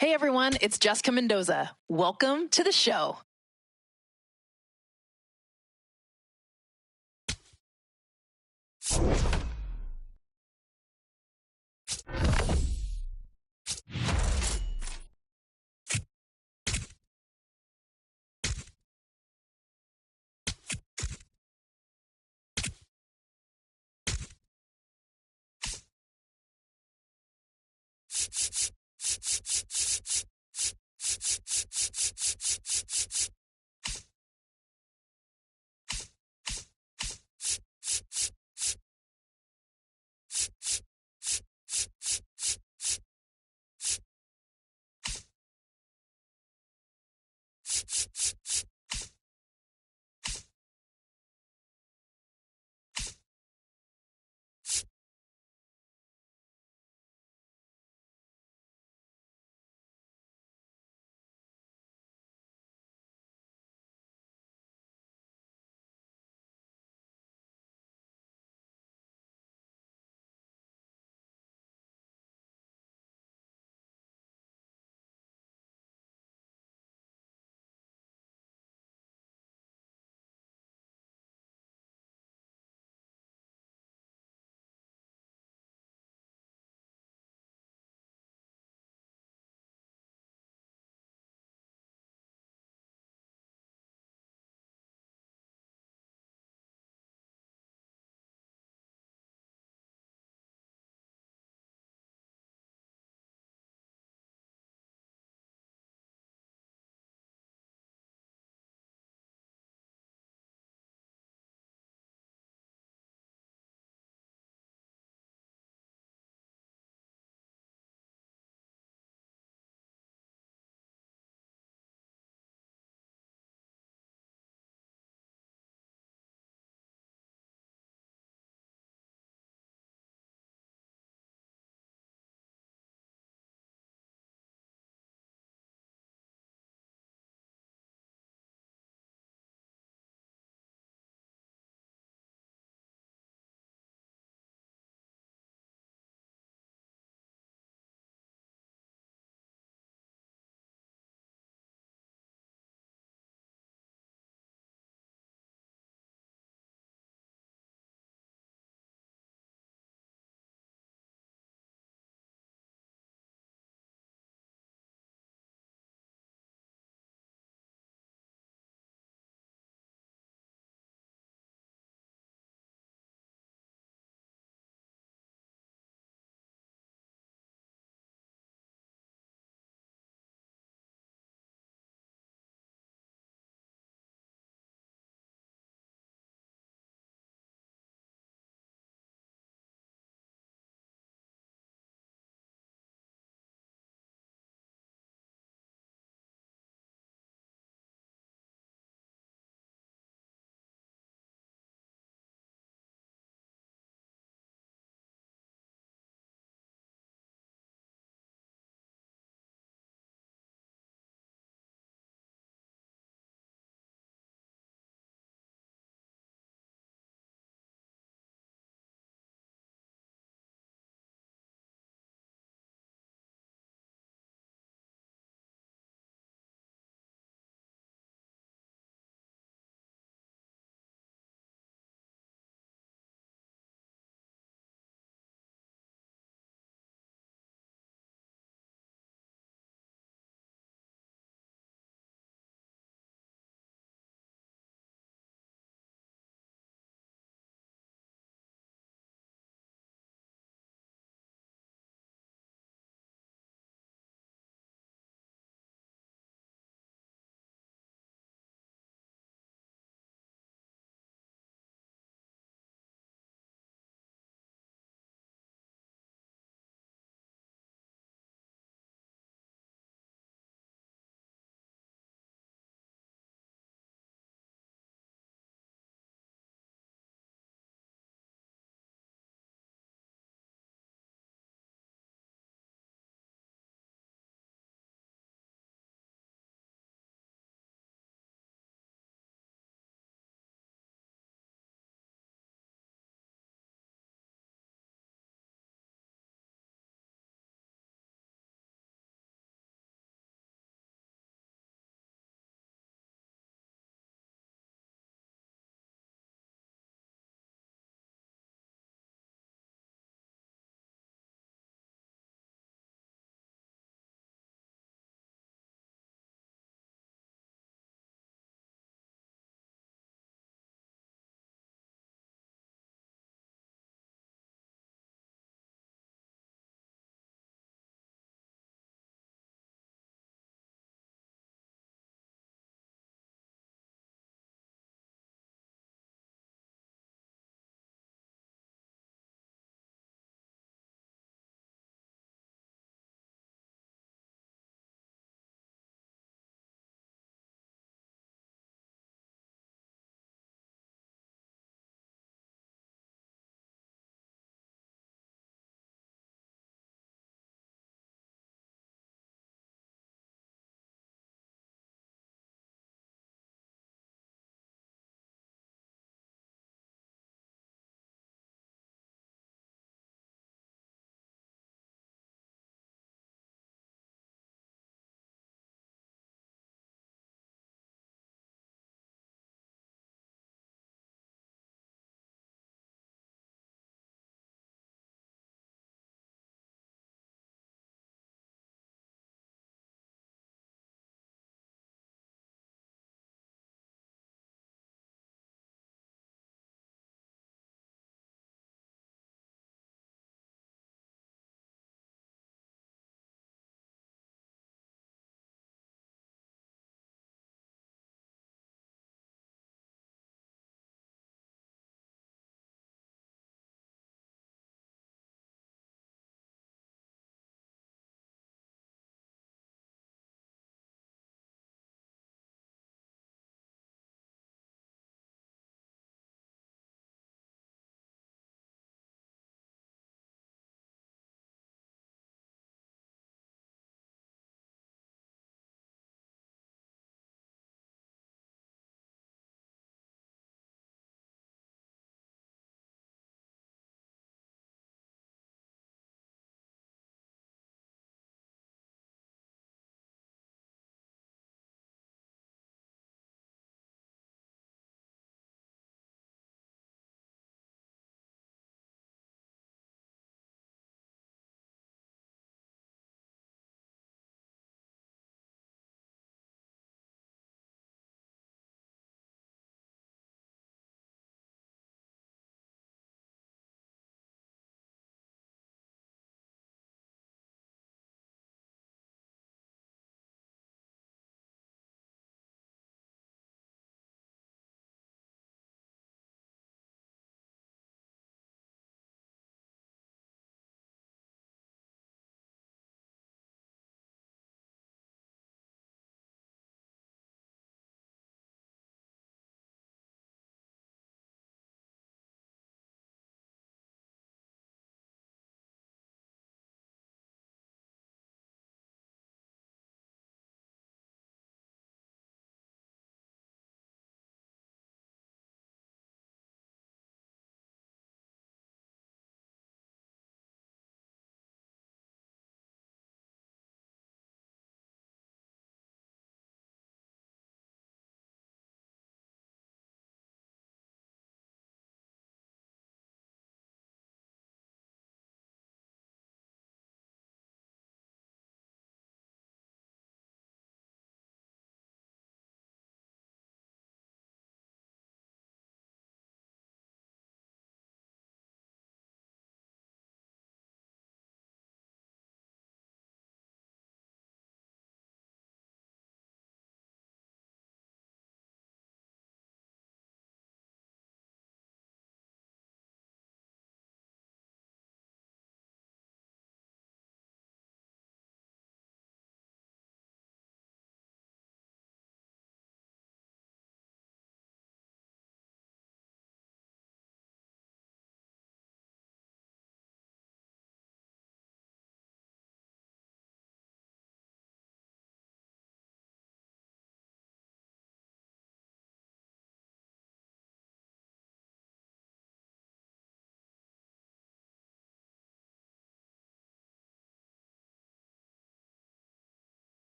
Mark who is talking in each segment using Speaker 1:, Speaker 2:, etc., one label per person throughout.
Speaker 1: Hey everyone, it's Jessica Mendoza. Welcome to the show.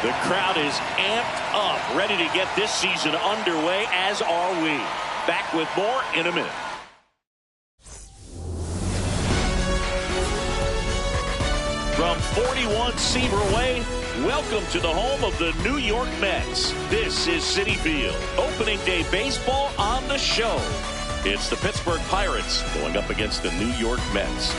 Speaker 2: The crowd is amped up, ready to get this season underway, as are we. Back with more in a minute. From 41 Seaver Way, welcome to the home of the New York Mets. This is Citi Field. Opening day baseball on the show. It's the Pittsburgh Pirates going up against the New York Mets.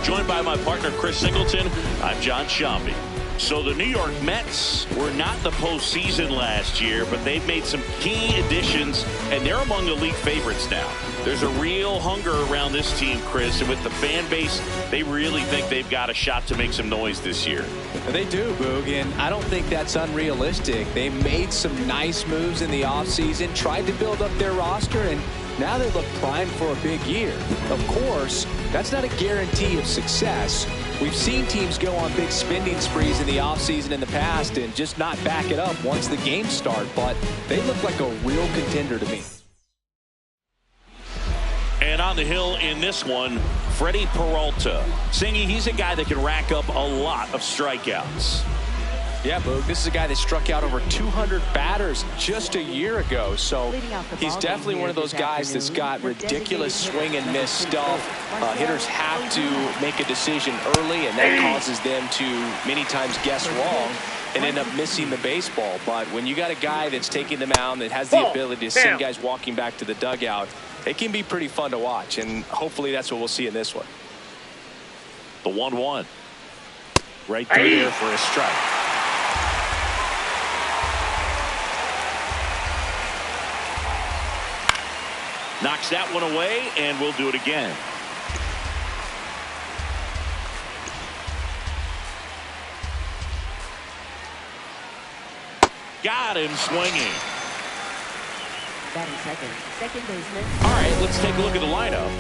Speaker 2: Joined by my partner, Chris Singleton, I'm John Shambi. So the New York Mets were not in the postseason last year, but they've made some key additions, and they're among the league favorites now. There's a real hunger around this team, Chris, and with the fan base, they really think they've got a shot to make some noise this year.
Speaker 3: They do, Boog, and I don't think that's unrealistic. They made some nice moves in the offseason, tried to build up their roster, and now they look primed for a big year. Of course, that's not a guarantee of success. We've seen teams go on big spending sprees in the offseason in the past and just not back it up once the games start, but they look like a real contender to me.
Speaker 2: And on the hill in this one, Freddie Peralta. Singy, he's a guy that can rack up a lot of strikeouts.
Speaker 3: Yeah, Boog, this is a guy that struck out over 200 batters just a year ago. So he's definitely one of those guys that's got ridiculous swing and miss stuff. Hitters have to make a decision early, and that causes them to many times guess wrong and end up missing the baseball. But when you got a guy that's taking the mound that has the ability to send guys walking back to the dugout, it can be pretty fun to watch, and hopefully that's what we'll see in this one.
Speaker 2: The 1-1. Right through there for a strike. Knocks that one away, and we'll do it again. Got him swinging.
Speaker 4: Second baseman.
Speaker 2: All right, let's take a look at the lineup.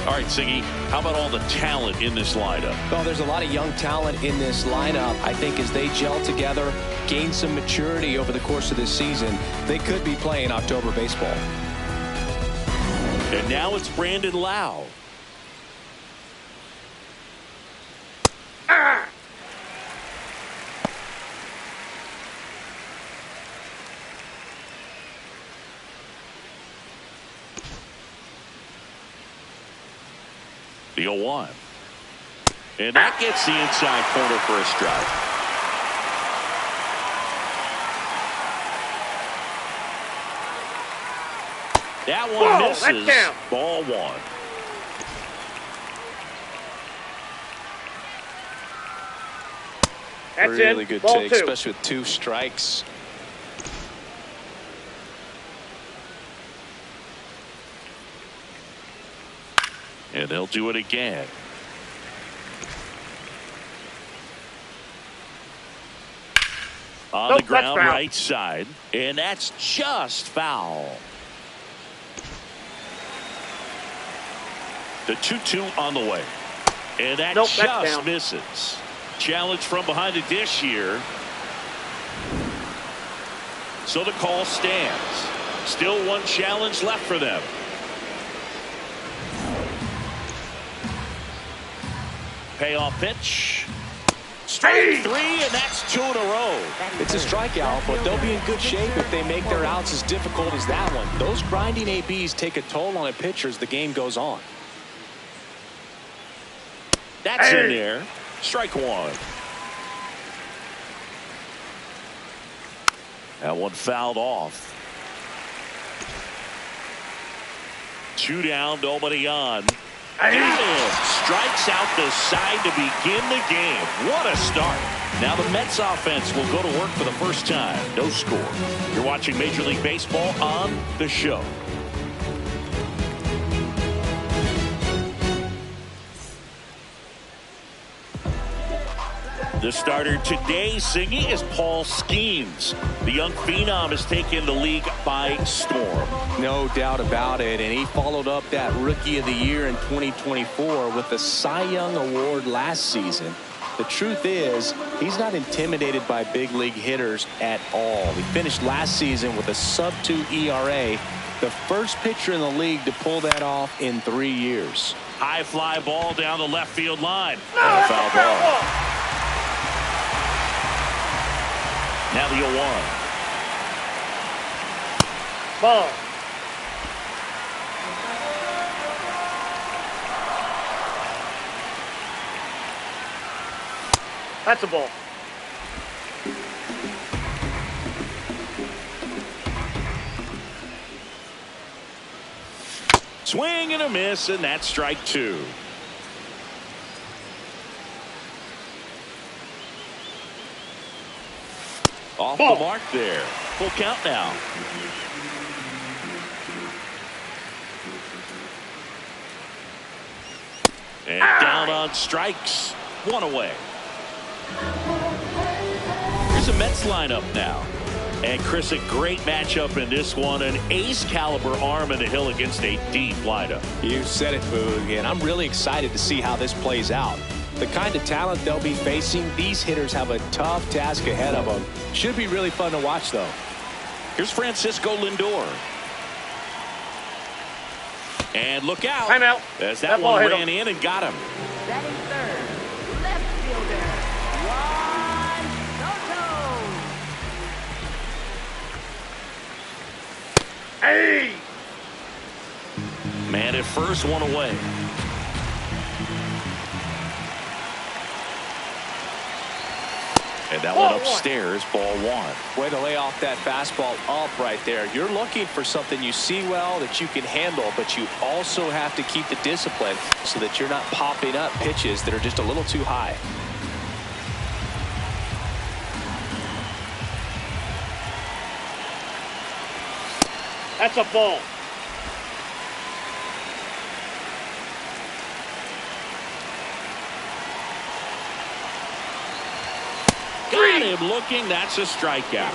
Speaker 2: All right, Siggy, how about all the talent in this lineup?
Speaker 3: Well, there's a lot of young talent in this lineup. I think as they gel together, gain some maturity over the course of this season, they could be playing October baseball.
Speaker 2: And now it's Brandon Lau. The 0-1. And that gets the inside corner for a strike. That one misses. Ball 1.
Speaker 3: That's really good take, especially with 2 strikes.
Speaker 2: And they'll do it again. On the ground, right side. And that's just foul. The 2-2 on the way. And that just misses. Challenge from behind the dish here. So the call stands. Still one challenge left for them. Payoff pitch. Strike 3, and that's 2 in a row.
Speaker 3: It's a strikeout, but they'll be in good shape if they make their outs as difficult as that one. Those grinding ABs take a toll on a pitcher as the game goes on.
Speaker 2: That's in there. Strike 1. That one fouled off. 2 down, nobody on. Got him. Strikes out the side to begin the game. What a start. Now the Mets offense will go to work for the first time. No score. You're watching Major League Baseball on The Show. The starter today, Siggy, is Paul Skeens. The young phenom has taken the league by storm.
Speaker 3: No doubt about it, and he followed up that Rookie of the Year in 2024 with the Cy Young Award last season. The truth is, he's not intimidated by big league hitters at all. He finished last season with a sub-2 ERA, the first pitcher in the league to pull that off in 3 years.
Speaker 2: High fly ball down the left field line. And a foul ball. Now the 0-1.
Speaker 5: Ball. That's a ball.
Speaker 2: Swing and a miss, and that's strike 2. Off the mark there. Full count now. And down on strikes. 1 away. Here's a Mets lineup now. And Chris, a great matchup in this one. An ace caliber arm in the hill against a deep lineup.
Speaker 3: You said it, Boog, and I'm really excited to see how this plays out. The kind of talent they'll be facing, these hitters have a tough task ahead of them. Should be really fun to watch, though.
Speaker 2: Here's Francisco Lindor. And look out.
Speaker 5: Timeout.
Speaker 2: As that one ran in and got him.
Speaker 4: Batting third, left fielder, Juan Soto.
Speaker 5: Hey!
Speaker 2: Man at first, one away. And that went upstairs, ball one.
Speaker 3: Way to lay off that fastball up right there. You're looking for something you see well that you can handle, but you also have to keep the discipline so that you're not popping up pitches that are just a little too high.
Speaker 5: That's a ball.
Speaker 2: Got him looking. That's a strikeout.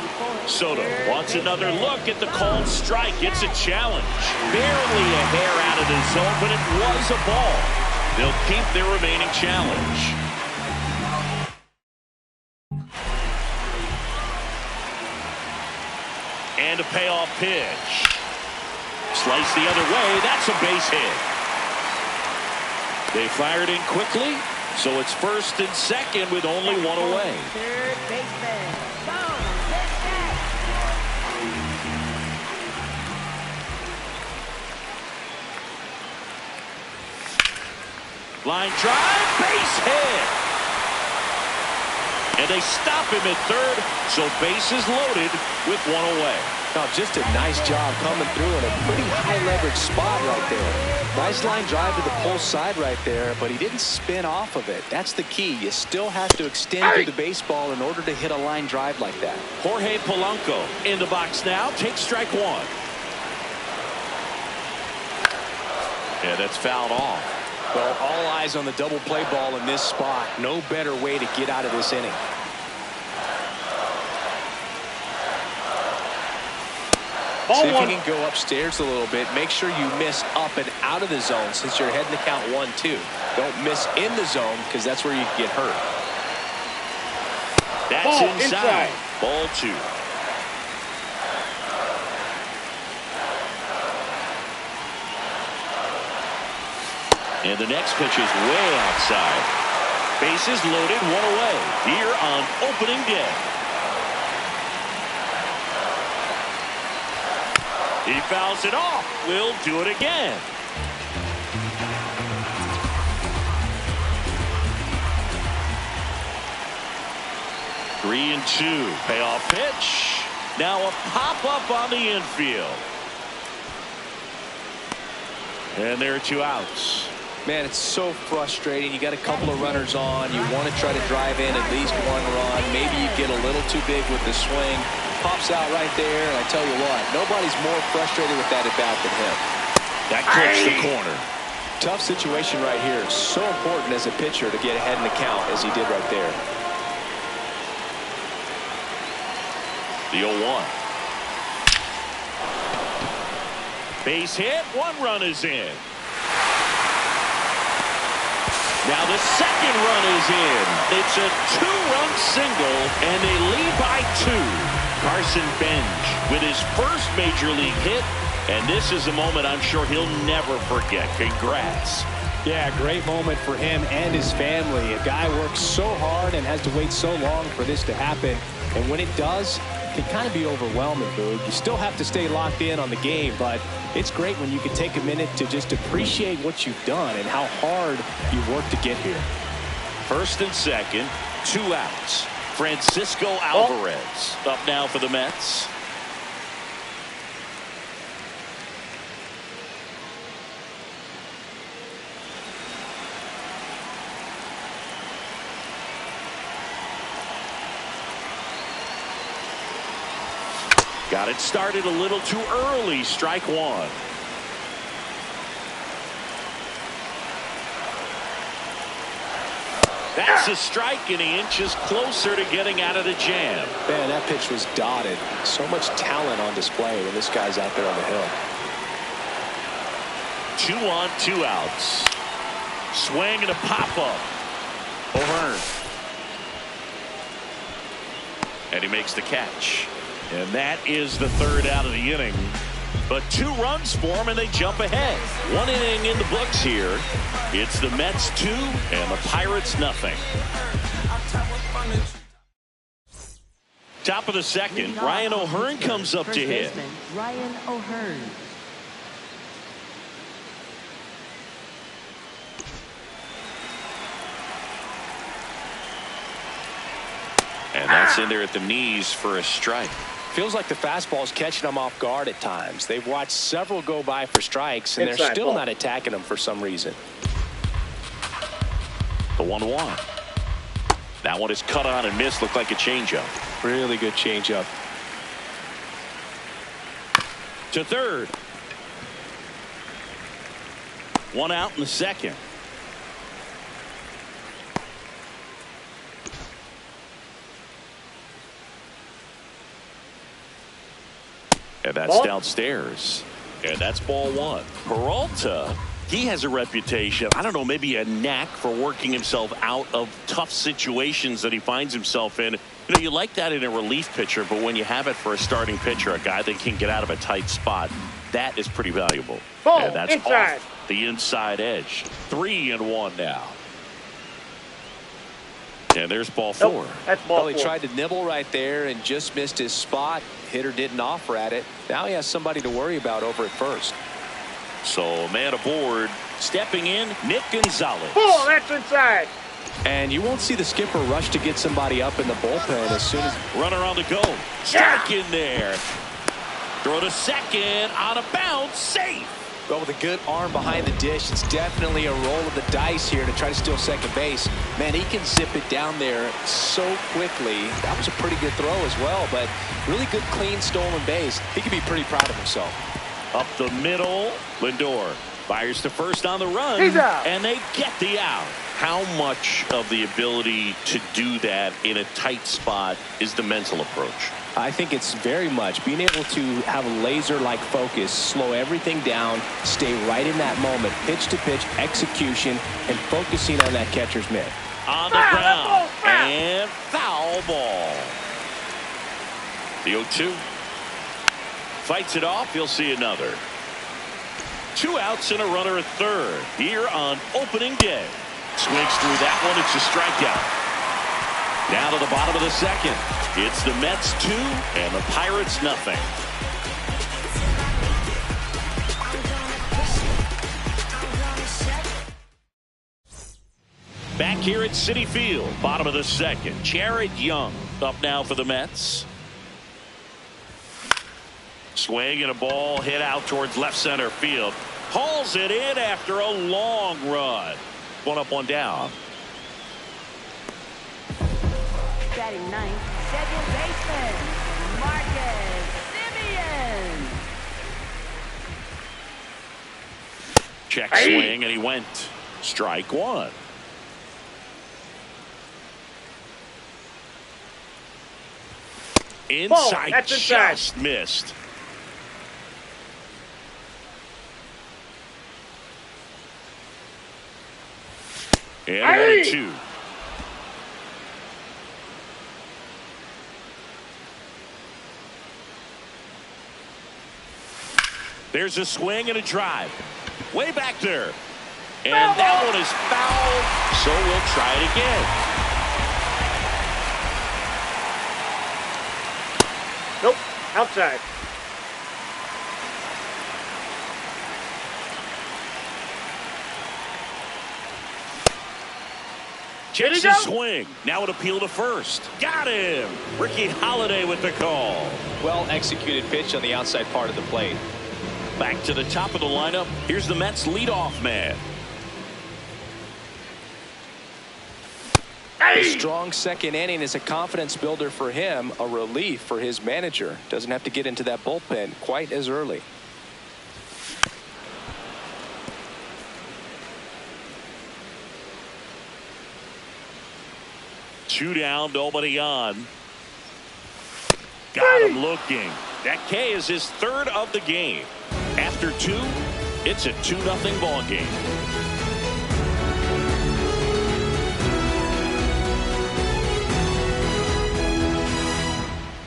Speaker 2: Soto wants another look at the called strike. It's a challenge. Barely a hair out of the zone, but it was a ball. They'll keep their remaining challenge. And a payoff pitch. Slice the other way. That's a base hit. They fired in quickly, so it's first and second with only one away.
Speaker 4: Third baseman. Boom. Get back.
Speaker 2: Line drive, base hit. And they stop him at third, so bases loaded with one away.
Speaker 3: Now, just a nice job coming through in a pretty high leverage spot right there. Nice line drive to the pull side right there, but he didn't spin off of it. That's the key. You still have to extend through the baseball in order to hit a line drive like that.
Speaker 2: Jorge Polanco in the box now. Takes strike one. Yeah, that's fouled off.
Speaker 3: Well, all eyes on the double play ball in this spot. No better way to get out of this inning. See if you can go upstairs a little bit. Make sure you miss up and out of the zone since you're heading to count 1-2. Don't miss in the zone because that's where you can get hurt.
Speaker 2: That's inside. Ball two. And the next pitch is way outside. Bases loaded, one away here on opening day. He fouls it off. We'll do it again. Three and two. Payoff pitch. Now a pop-up on the infield. And there are two outs.
Speaker 3: Man, it's so frustrating. You got a couple of runners on. You want to try to drive in at least one run. Maybe you get a little too big with the swing. Pops out right there, and I tell you what, nobody's more frustrated with that at bat than him.
Speaker 2: That clips the corner.
Speaker 3: Tough situation right here. So important as a pitcher to get ahead in the count as he did right there.
Speaker 2: The 0-1. Base hit. One run is in. Now the second run is in. It's a two-run single, and they lead by two. Carson Bench with his first major league hit, and this is a moment I'm sure he'll never forget. Congrats.
Speaker 6: Yeah, great moment for him and his family. A guy works so hard and has to wait so long for this to happen, and when it does, it can kind of be overwhelming, Boog. You still have to stay locked in on the game, but it's great when you can take a minute to just appreciate what you've done and how hard you worked to get here.
Speaker 2: First and second, two outs. Francisco Alvarez up now for the Mets. Got it started a little too early. Strike one. That's a strike, and he inches closer to getting out of the jam.
Speaker 3: Man, that pitch was dotted. So much talent on display when this guy's out there on the hill.
Speaker 2: 2 on, 2 outs. Swing and a pop-up. O'Hearn. And he makes the catch. And that is the third out of the inning. But 2 runs for him, and they jump ahead. 1 inning in the books here. It's the Mets 2 and the Pirates nothing. Top of the second, Ryan O'Hearn comes up to hit.
Speaker 4: Ryan O'Hearn.
Speaker 2: And that's in there at the knees for a strike.
Speaker 6: Feels like the fastball's catching them off guard at times. They've watched several go by for strikes, and they're still not attacking them for some reason.
Speaker 2: The 1-1. That one is cut on and missed. Looked like a changeup.
Speaker 6: Really good changeup.
Speaker 2: To third. One out in the second. And that's downstairs. And that's ball one. Peralta, he has a reputation, I don't know, maybe a knack for working himself out of tough situations that he finds himself in. You know, you like that in a relief pitcher, but when you have it for a starting pitcher, a guy that can get out of a tight spot, that is pretty valuable. And that's off the inside edge. 3-1 now. And there's ball four.
Speaker 5: That's ball four.
Speaker 6: He tried to nibble right there and just missed his spot. Hitter didn't offer at it. Now he has somebody to worry about over at first.
Speaker 2: So man aboard, stepping in, Nick Gonzalez.
Speaker 5: Oh, that's inside.
Speaker 6: And you won't see the skipper rush to get somebody up in the bullpen as soon as...
Speaker 2: Runner on the go. Strike in there. Throw to second, out of bounds, safe.
Speaker 6: But with a good arm behind the dish, it's definitely a roll of the dice here to try to steal second base. Man, he can zip it down there so quickly. That was a pretty good throw as well, but really good, clean, stolen base. He can be pretty proud of himself.
Speaker 2: Up the middle, Lindor fires to first on the run.
Speaker 5: He's out.
Speaker 2: And they get the out. How much of the ability to do that in a tight spot is the mental approach?
Speaker 6: I think it's very much being able to have a laser-like focus, slow everything down, stay right in that moment, pitch to pitch, execution, and focusing on that catcher's mitt.
Speaker 2: On the ground, and foul ball. The 0-2. Fights it off, you'll see another. 2 outs and a runner at third here on opening day. Swings through that one, it's a strikeout. Now to the bottom of the second. It's the Mets 2 and the Pirates nothing. Back here at Citi Field, bottom of the second. Jared Young up now for the Mets. Swing and a ball hit out towards left center field. Hauls it in after a long run. One up, one down.
Speaker 4: Batting ninth, second baseman, Marcus Semien.
Speaker 2: Check swing, and he went. Strike one. Inside,
Speaker 5: that's inside.
Speaker 2: just missed. And 1-2. There's a swing and a drive. Way back there. And that one is foul, so we'll try it again.
Speaker 5: Nope, outside.
Speaker 2: Checks the swing. Now an appeal to first. Got him. Ricky Holiday with the call.
Speaker 6: Well executed pitch on the outside part of the plate.
Speaker 2: Back to the top of the lineup. Here's the Mets leadoff man.
Speaker 6: A strong second inning is a confidence builder for him, a relief for his manager. Doesn't have to get into that bullpen quite as early.
Speaker 2: Two down, nobody on. Got him looking. That K is his third of the game. After two, it's a 2-0 ball game.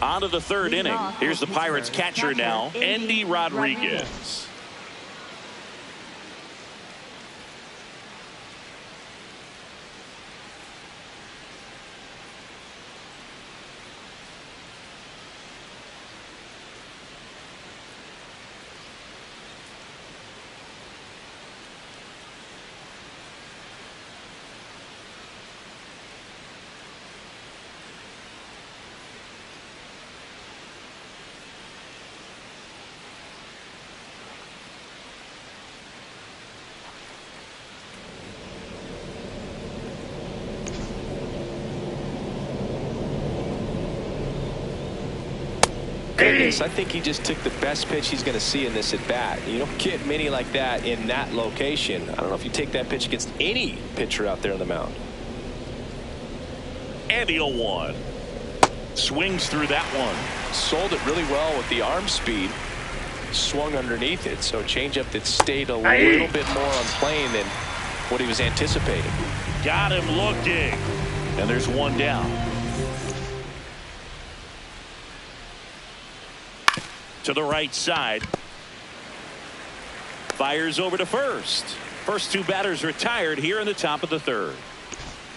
Speaker 2: On to the third inning. Here's the Pirates catcher now, Andy Rodriguez.
Speaker 6: goodness, I think he just took the best pitch he's going to see in this at bat. You don't get many like that in that location. I don't know if you take that pitch against any pitcher out there on the mound.
Speaker 2: And the 0-1. Swings through that one.
Speaker 6: Sold it really well with the arm speed. Swung underneath it, so changeup that stayed a little bit more on plane than what he was anticipating.
Speaker 2: Got him looking. And there's one down. To the right side. Fires over to first. First two batters retired here in the top of the third.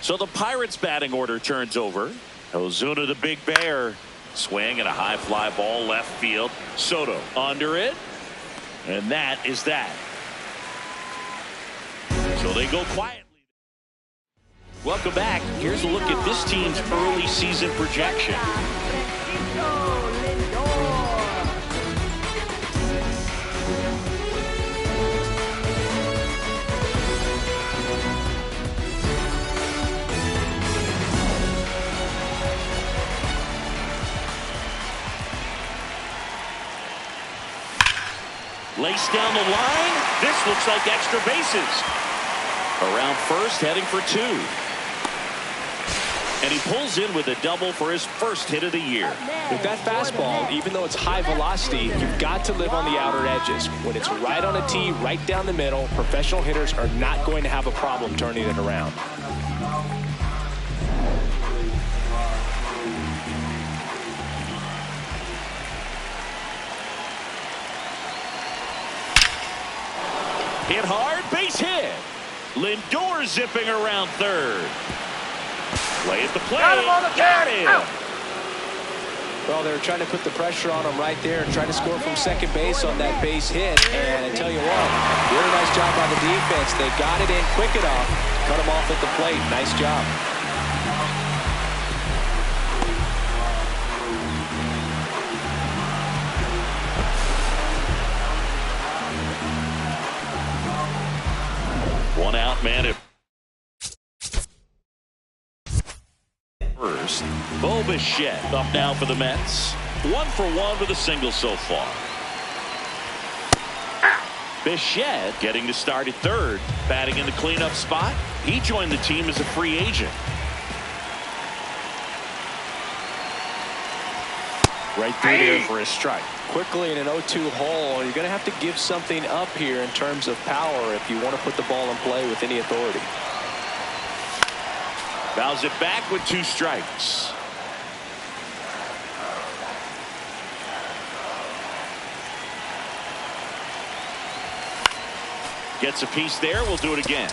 Speaker 2: So the Pirates batting order turns over. Ozuna, the big bear. Swing and a high fly ball left field. Soto under it. And that is that. So they go quietly. Welcome back. Here's a look at this team's early season projection. Lace down the line. This looks like extra bases. Around first, heading for two. And he pulls in with a double for his first hit of the year.
Speaker 6: With that fastball, even though it's high velocity, you've got to live on the outer edges. When it's right on a tee, right down the middle, professional hitters are not going to have a problem turning it around.
Speaker 2: Hit hard, base hit. Lindor zipping around third. Play at the plate. Got him.
Speaker 6: Well, they were trying to put the pressure on him right there and try to score from second base on that base hit. And I tell you what, really nice job by the defense. They got it in quick enough. Cut him off at the plate. Nice job.
Speaker 2: One out, man. At first, Bo Bichette up now for the Mets. 1 for 1 with a single so far. Bichette getting to start at third, batting in the cleanup spot. He joined the team as a free agent. Right through there for a strike.
Speaker 6: Quickly in an 0-2 hole, you're going to have to give something up here in terms of power if you want to put the ball in play with any authority.
Speaker 2: Fouls it back with 2 strikes. Gets a piece there. We'll do it again.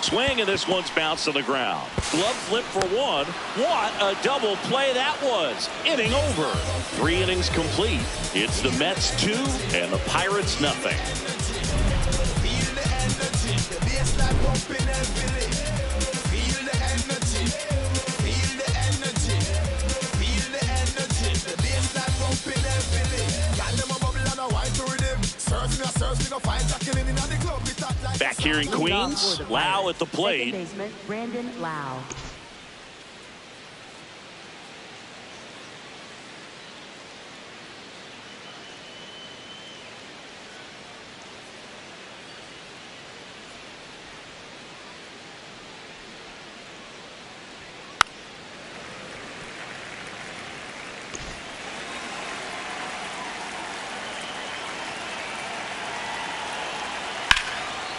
Speaker 2: Swing, and this one's bounced on the ground. Glove flip for 1. What a double play that was. Inning over. 3 innings complete. It's the Mets 2 and the Pirates nothing. Back here in Queens, Lau at the plate.
Speaker 4: Brandon Lau.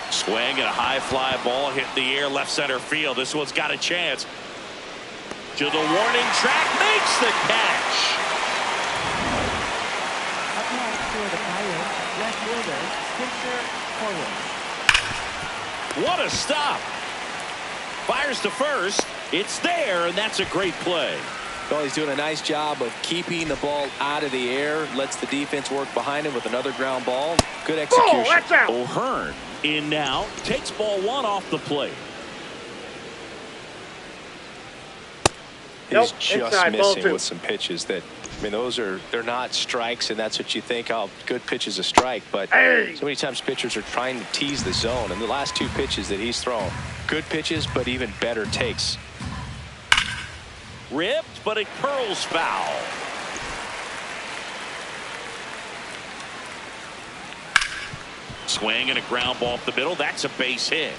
Speaker 2: Swing and a high fly ball hit the air left center field. This one's got a chance. To the warning track, makes the catch.
Speaker 4: Up next for the Pirates, left fielder Spencer Horwitz.
Speaker 2: What a stop. Fires to first. It's there, and that's a great play.
Speaker 6: Well, he's doing a nice job of keeping the ball out of the air. Lets the defense work behind him with another ground ball. Good execution.
Speaker 5: Oh, that's out.
Speaker 2: O'Hearn in now. Takes ball 1 off the plate.
Speaker 6: He's just missing with some pitches that I mean, they're not strikes, and that's what you think, oh, good pitch is a strike. But so many times pitchers are trying to tease the zone. And the last two pitches that he's thrown, good pitches, but even better takes.
Speaker 2: Ripped, but it curls foul. Swing and a ground ball up the middle. That's a base hit.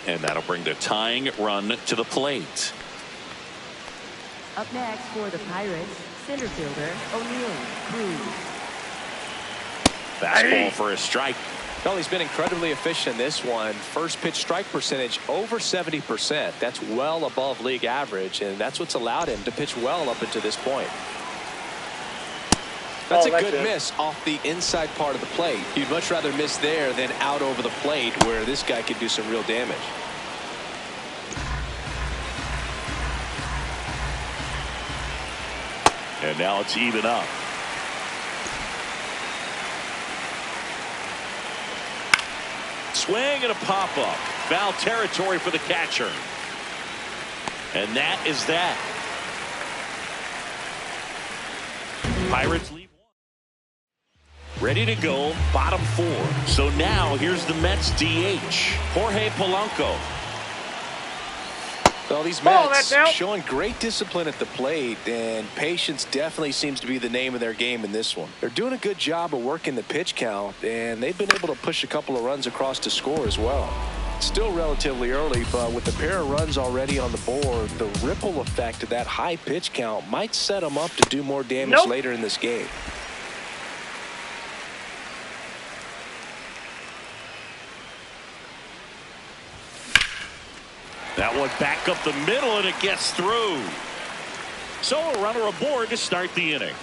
Speaker 2: And that'll bring the tying run to the plate.
Speaker 4: Up next for the Pirates, center fielder O'Neill Cruz.
Speaker 2: Fastball for a strike.
Speaker 3: Well, he's been incredibly efficient in this one. First pitch strike percentage over 70%. That's well above league average, and that's what's allowed him to pitch well up until this point. That's a good miss off the inside part of the plate. You'd much rather miss there than out over the plate, where this guy could do some real damage.
Speaker 2: And now it's even up. Swing and a pop-up. Foul territory for the catcher. And that is that. Pirates leave one. Ready to go, bottom four. So now here's the Mets DH, Jorge Polanco.
Speaker 3: Well, these Mets showing great discipline at the plate, and patience definitely seems to be the name of their game in this one. They're doing a good job of working the pitch count, and they've been able to push a couple of runs across to score as well. Still relatively early, but with the pair of runs already on the board, the ripple effect of that high pitch count might set them up to do more damage later in this game.
Speaker 2: That one back up the middle, and it gets through. So a runner aboard to start the inning.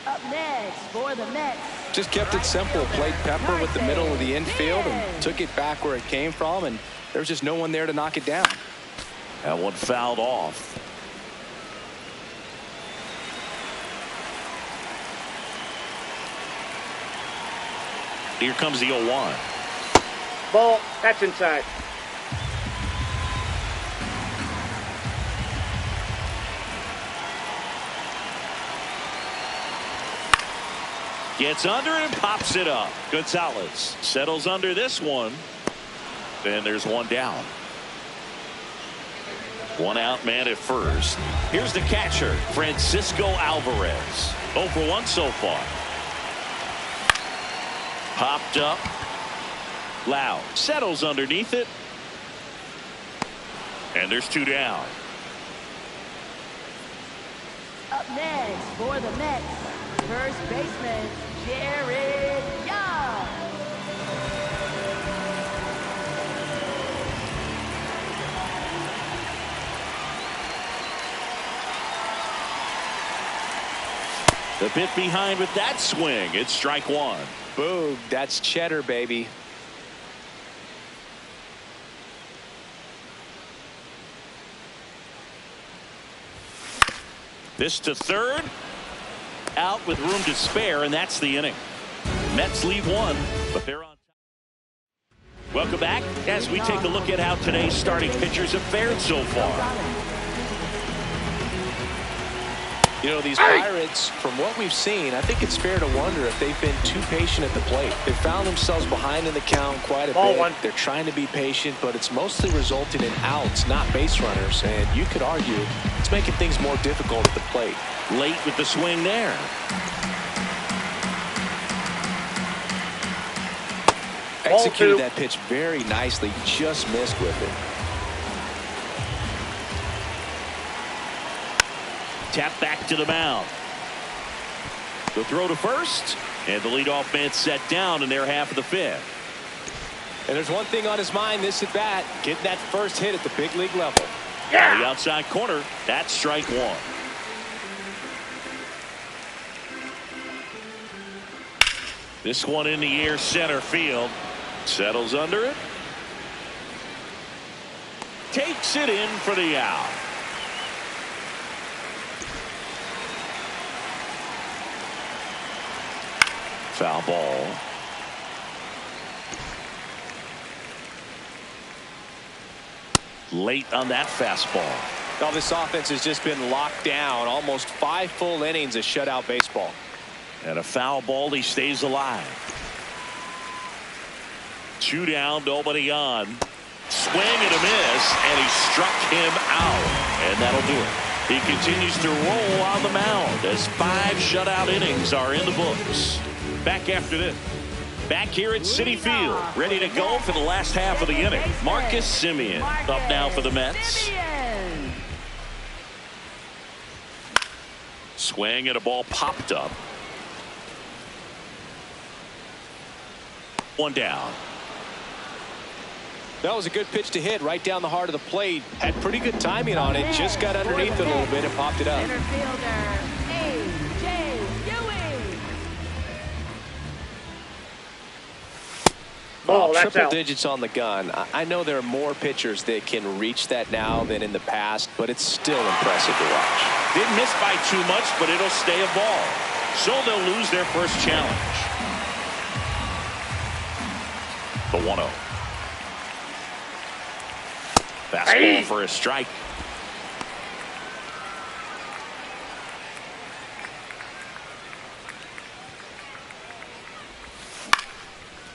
Speaker 4: Up next for the Mets.
Speaker 3: Just kept it simple. Played pepper with the middle of the infield and took it back where it came from, and there was just no one there to knock it down.
Speaker 2: That one fouled off. Here comes the 0-1.
Speaker 5: Ball. That's inside.
Speaker 2: Gets under and pops it up. Gonzalez settles under this one. And there's one down. One out man at first. Here's the catcher, Francisco Alvarez. 0 for 1 so far. Popped up. Loud settles underneath it. And there's 2 down.
Speaker 4: Up next for the Mets, first baseman Jared Young.
Speaker 2: The bit behind with that swing. It's strike 1.
Speaker 3: Boog, that's cheddar, baby.
Speaker 2: This to third. Out with room to spare, and that's the inning. Mets leave one, but they're on top. Welcome back as we take a look at how today's starting pitchers have fared so far.
Speaker 3: You know, these Pirates, from what we've seen, I think it's fair to wonder if they've been too patient at the plate. They found themselves behind in the count quite a bit. They're trying to be patient, but it's mostly resulting in outs, not base runners. And you could argue it's making things more difficult at the plate.
Speaker 2: Late with the swing there.
Speaker 3: Executed that pitch very nicely, just missed with it.
Speaker 2: Tap back to the mound. The throw to first, and the leadoff man set down in their half of the 5th.
Speaker 3: And there's one thing on his mind this at bat, getting that first hit at the big league level.
Speaker 2: On the outside corner, that's strike 1. This one in the air, center field. Settles under it. Takes it in for the out. Foul ball. Late on that fastball.
Speaker 6: Now this offense has just been locked down. Almost 5 full innings of shutout baseball.
Speaker 2: And a foul ball. He stays alive. 2 down, nobody on. Swing and a miss, and he struck him out. And that'll do it. He continues to roll on the mound as 5 shutout innings are in the books. Back after this. Back here at Citi Field, ready to go for the last half of the inning. Marcus Semien up now for the Mets. Swing and a ball popped up. 1 down.
Speaker 6: That was a good pitch to hit right down the heart of the plate. Had pretty good timing on it. Just got underneath it a little bit and popped it up.
Speaker 4: Center fielder, A.J. Ewing.
Speaker 5: Ball, that's
Speaker 6: Triple
Speaker 5: out.
Speaker 6: digits on the gun. I know there are more pitchers that can reach that now than in the past, but it's still impressive to watch.
Speaker 2: Didn't miss by too much, but it'll stay a ball. So they'll lose their first challenge. The 1-0. Fastball for a strike.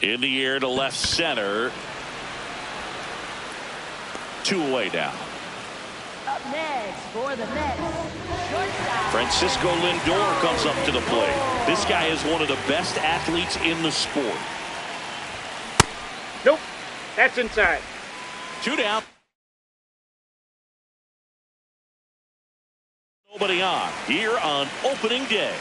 Speaker 2: In the air to left center. 2 away now.
Speaker 4: Up next for the Mets, shortstop.
Speaker 2: Francisco Lindor comes up to the plate. This guy is one of the best athletes in the sport.
Speaker 5: Nope. That's inside.
Speaker 2: 2 down. Nobody on here on opening day.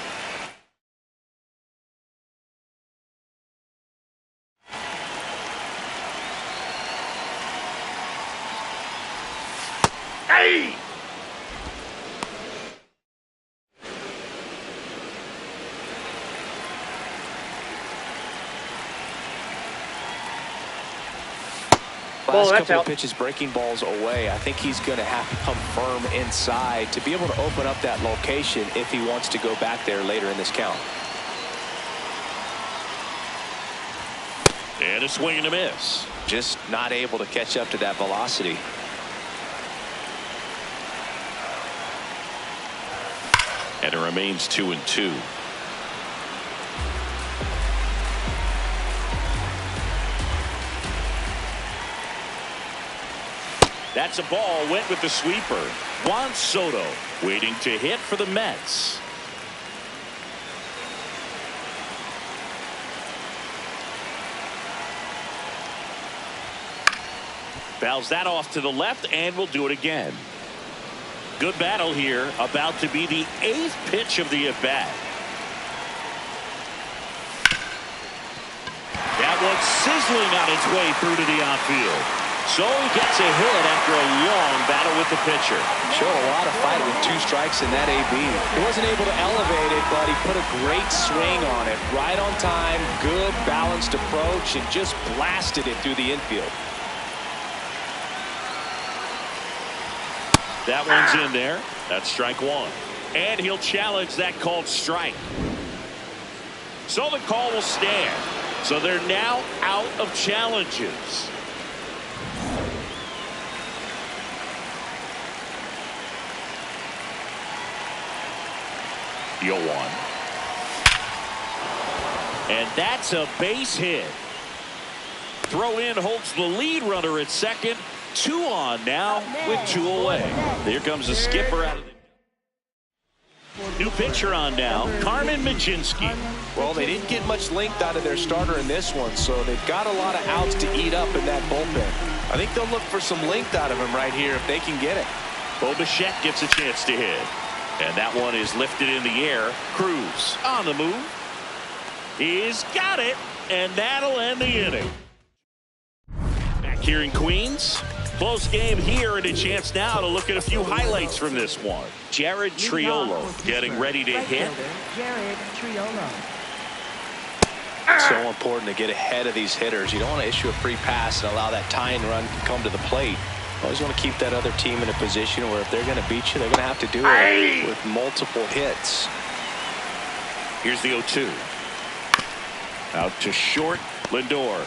Speaker 2: Hey!
Speaker 6: Last
Speaker 5: that's
Speaker 6: couple
Speaker 5: out.
Speaker 6: of pitches breaking balls away. I think he's going to have to come firm inside to be able to open up that location if he wants to go back there later in this count.
Speaker 2: And a swing and a miss.
Speaker 6: Just not able to catch up to that velocity.
Speaker 2: And it remains 2-2. That's a ball. Went with the sweeper. Juan Soto waiting to hit for the Mets. Fouls that off to the left and will do it again. Good battle here. About to be the 8th pitch of the at-bat. That one's sizzling on its way through to the outfield. So he gets a hit after a long battle with the pitcher.
Speaker 6: Showed a lot of fight with 2 strikes in that AB. He wasn't able to elevate it, but he put a great swing on it. Right on time, good balanced approach, and just blasted it through the infield.
Speaker 2: That one's in there. That's strike 1. And he'll challenge that called strike. So the call will stand. So they're now out of challenges. Yo one. And that's a base hit. Throw in holds the lead runner at second. 2 on now with 2 away. Here comes the skipper out of the new pitcher on now, Carmen Mlodzinski.
Speaker 6: Well, they didn't get much length out of their starter in this one, so they've got a lot of outs to eat up in that bullpen. I think they'll look for some length out of him right here if they can get it.
Speaker 2: Bo Bichette gets a chance to hit. And that one is lifted in the air. Cruz on the move. He's got it. And that'll end the inning. Back here in Queens. Close game here and a chance now to look at a few highlights from this one. Jared Triolo getting ready to hit.
Speaker 4: Jared Triolo.
Speaker 6: So important to get ahead of these hitters. You don't want to issue a free pass and allow that tying run to come to the plate. Always want to keep that other team in a position where if they're going to beat you, they're going to have to do it with multiple hits.
Speaker 2: Here's the 0-2. Out to short. Lindor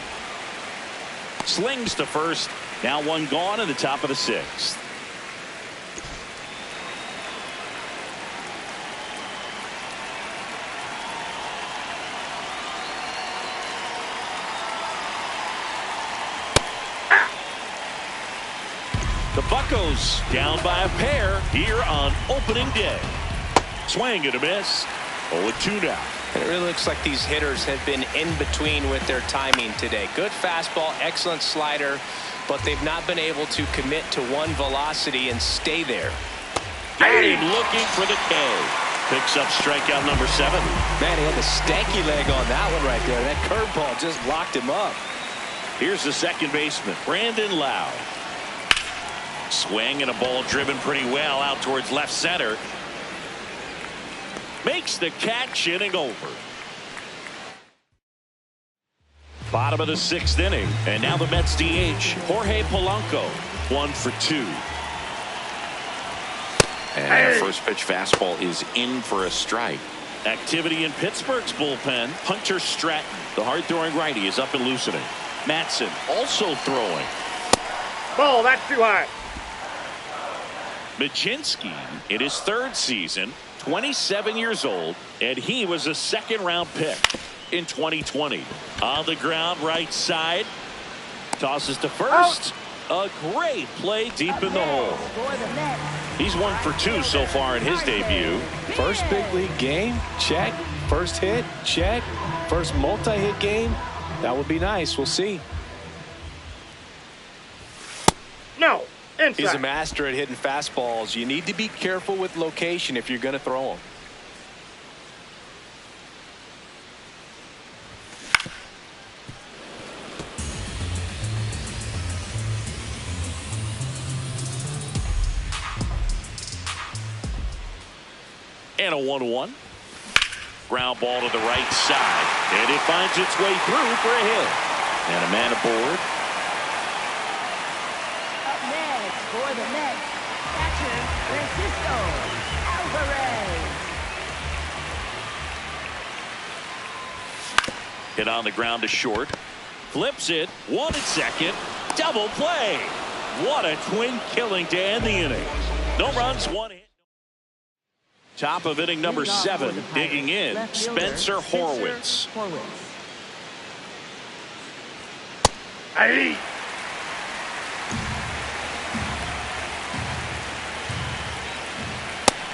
Speaker 2: slings to first. Now 1 gone in the top of the 6th. The Buccos down by a pair here on opening day. Swing and a miss. 0-2 now.
Speaker 6: And it really looks like these hitters have been in between with their timing today. Good fastball, excellent slider, but they've not been able to commit to one velocity and stay there.
Speaker 2: Got him looking for the K. Picks up strikeout number 7.
Speaker 3: Man, he had the stanky leg on that one right there. That curveball just locked him up.
Speaker 2: Here's the second baseman, Brandon Lau. Swing and a ball driven pretty well out towards left center. Makes the catch, inning over. Bottom of the 6th inning, and now the Mets DH, Jorge Polanco, 1 for 2.
Speaker 7: And that first pitch fastball is in for a strike.
Speaker 2: Activity in Pittsburgh's bullpen. Hunter Stratton, the hard-throwing righty, is up and loosening. Matson also throwing.
Speaker 5: Ball, that's too high.
Speaker 2: Michinski in his 3rd season, 27 years old, and he was a 2nd-round pick in 2020. On the ground, right side. Tosses to first. A great play deep in the hole. He's 1 for 2 so far in his debut.
Speaker 3: First big league game, check. First hit, check. First multi-hit game, that would be nice. We'll see.
Speaker 5: No, inside.
Speaker 6: He's a master at hitting fastballs. You need to be careful with location if you're going to throw them.
Speaker 2: And a 1-1. Ground ball to the right side. And it finds its way through for a hit. And a man aboard.
Speaker 4: Up next for the Mets, catcher Francisco Alvarez.
Speaker 2: Hit on the ground to short. Flips it. 1 at second. Double play. What a twin killing to end the inning. No runs, 1 hit. Top of inning number 7, digging in, Spencer Horwitz.
Speaker 5: Aye.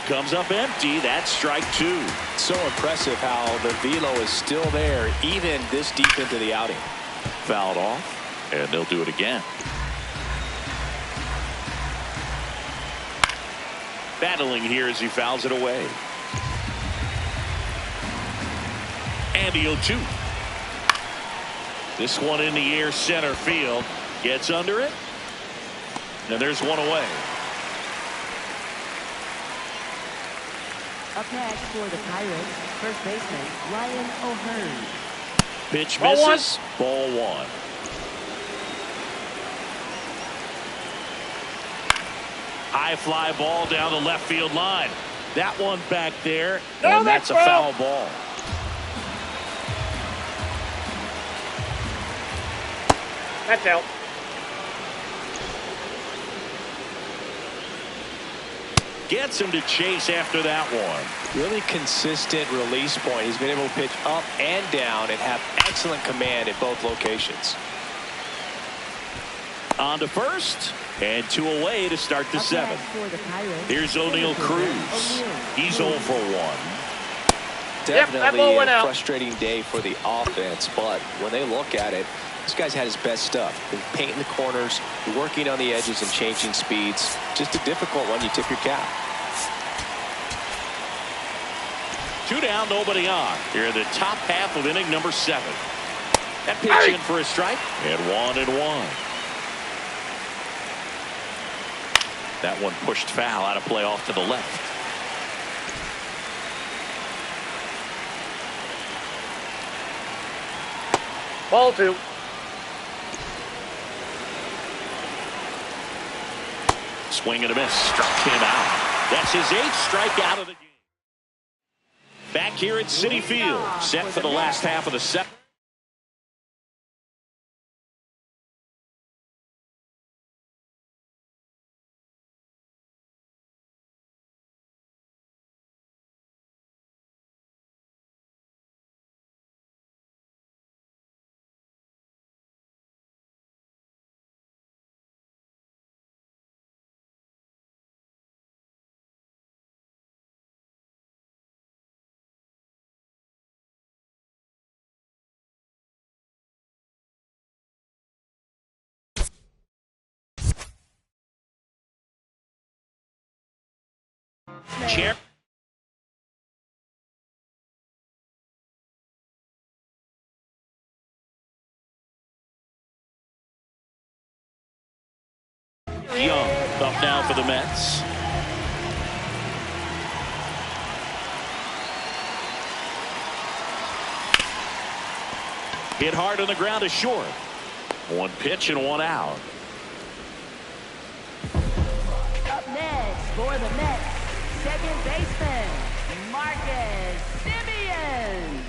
Speaker 2: Comes up empty. That's strike 2.
Speaker 6: So impressive how the velo is still there even this deep into the outing.
Speaker 2: Fouled off, and they'll do it again. Battling here as he fouls it away. And the 0-2. This one in the air center field. Gets under it. And there's one away.
Speaker 4: Up next for the Pirates, first baseman Ryan O'Hearn.
Speaker 2: Pitch
Speaker 5: Ball
Speaker 2: misses. Ball 1. High fly ball down the left field line. That one back there,
Speaker 5: No,
Speaker 2: and that's a
Speaker 5: that's
Speaker 2: foul ball.
Speaker 5: That's out.
Speaker 2: Gets him to chase after that one.
Speaker 6: Really consistent release point. He's been able to pitch up and down and have excellent command at both locations.
Speaker 2: On to first, and 2 away to start the 7th. Here's O'Neal Cruz. He's 0 for 1.
Speaker 6: Definitely
Speaker 5: went
Speaker 6: a
Speaker 5: out.
Speaker 6: frustrating day for the offense, but when they look at it, this guy's had his best stuff. Been painting the corners, working on the edges and changing speeds. Just a difficult one. You tip your cap.
Speaker 2: 2 down, nobody on. Here in the top half of inning number 7. That pitch in for a strike, and 1-1. That one pushed foul out of play off to the left.
Speaker 5: Ball 2.
Speaker 2: Swing and a miss. Struck him out. That's his 8th strikeout of the game. Back here at Citi Field, set for the last half of the 7th. Chair. Young up now for the Mets. Hit hard on the ground is short. One pitch and one out.
Speaker 4: Up next for the Mets, second baseman, Marcus Semien.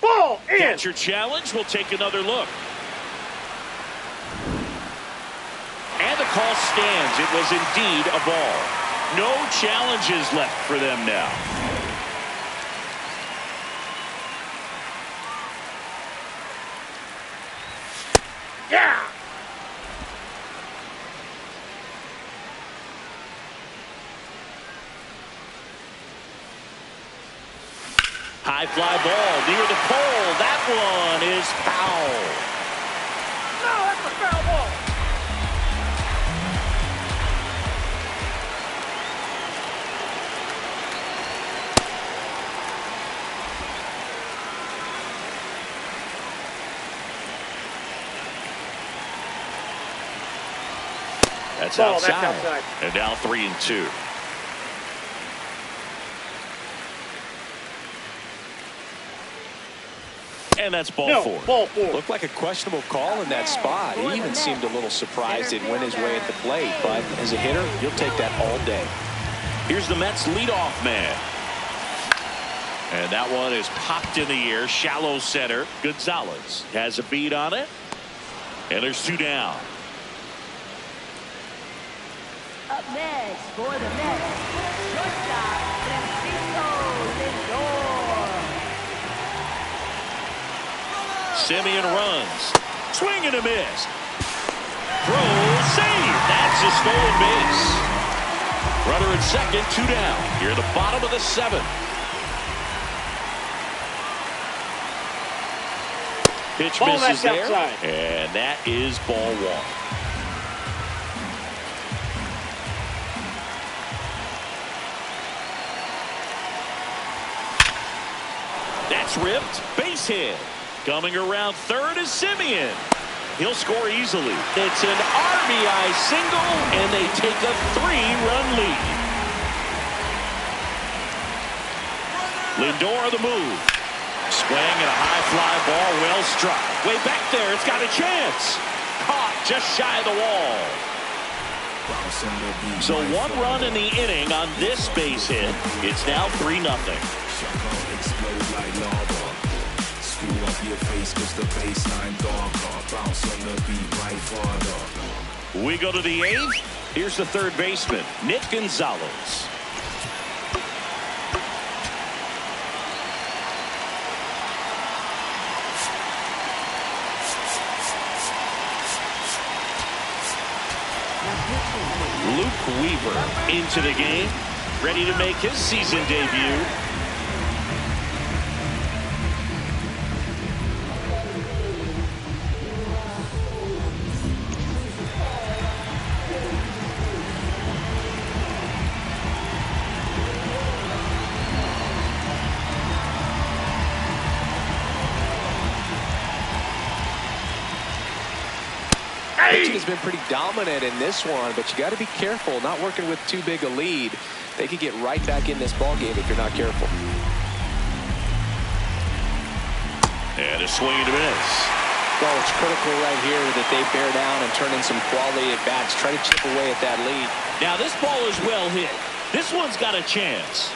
Speaker 5: Ball in.
Speaker 2: Catcher challenge. We'll take another look. And the call stands. It was indeed a ball. No challenges left for them now.
Speaker 5: Yeah.
Speaker 2: High fly ball near the pole. That one is foul.
Speaker 5: No, that's a foul ball.
Speaker 2: That's
Speaker 5: Ball,
Speaker 2: outside.
Speaker 5: that's outside.
Speaker 2: And now 3-2. And that's ball
Speaker 5: No,
Speaker 2: four.
Speaker 5: ball four.
Speaker 3: Looked like a questionable call in that spot. He even seemed a little surprised it went his way at the plate. But as a hitter, you'll take that all day.
Speaker 2: Here's the Mets leadoff man. And that one is popped in the air. Shallow center. Gonzalez has a beat on it. And there's two down.
Speaker 4: Up next for the Mets, shortstop, Francisco Lindor.
Speaker 2: Semien runs. Swing and a miss. Throw, save. That's a stolen base. Runner at second, two down. Here at the bottom of the seventh. Pitch
Speaker 5: Ball,
Speaker 2: misses
Speaker 5: that's
Speaker 2: there.
Speaker 5: outside.
Speaker 2: And that is ball one. That's ripped. Base hit. Coming around third is Semien. He'll score easily. It's an RBI single, and they take a 3-run lead. Lindor the move. Swing and a high fly ball, well struck. Way back there, it's got a chance. Caught just shy of the wall. So one run in the inning on this base hit. It's now 3-0. We go to the eighth. Here's the third baseman, Nick Gonzalez. Luke Weaver into the game, ready to make his season debut.
Speaker 3: Pitching has been pretty dominant in this one, but you got to be careful, not working with too big a lead. They could get right back in this ball game if you're not careful.
Speaker 2: And a swing and a miss.
Speaker 3: Well, it's critical right here that they bear down and turn in some quality at bats. Try to chip away at that lead.
Speaker 2: Now this ball is well hit. This one's got a chance.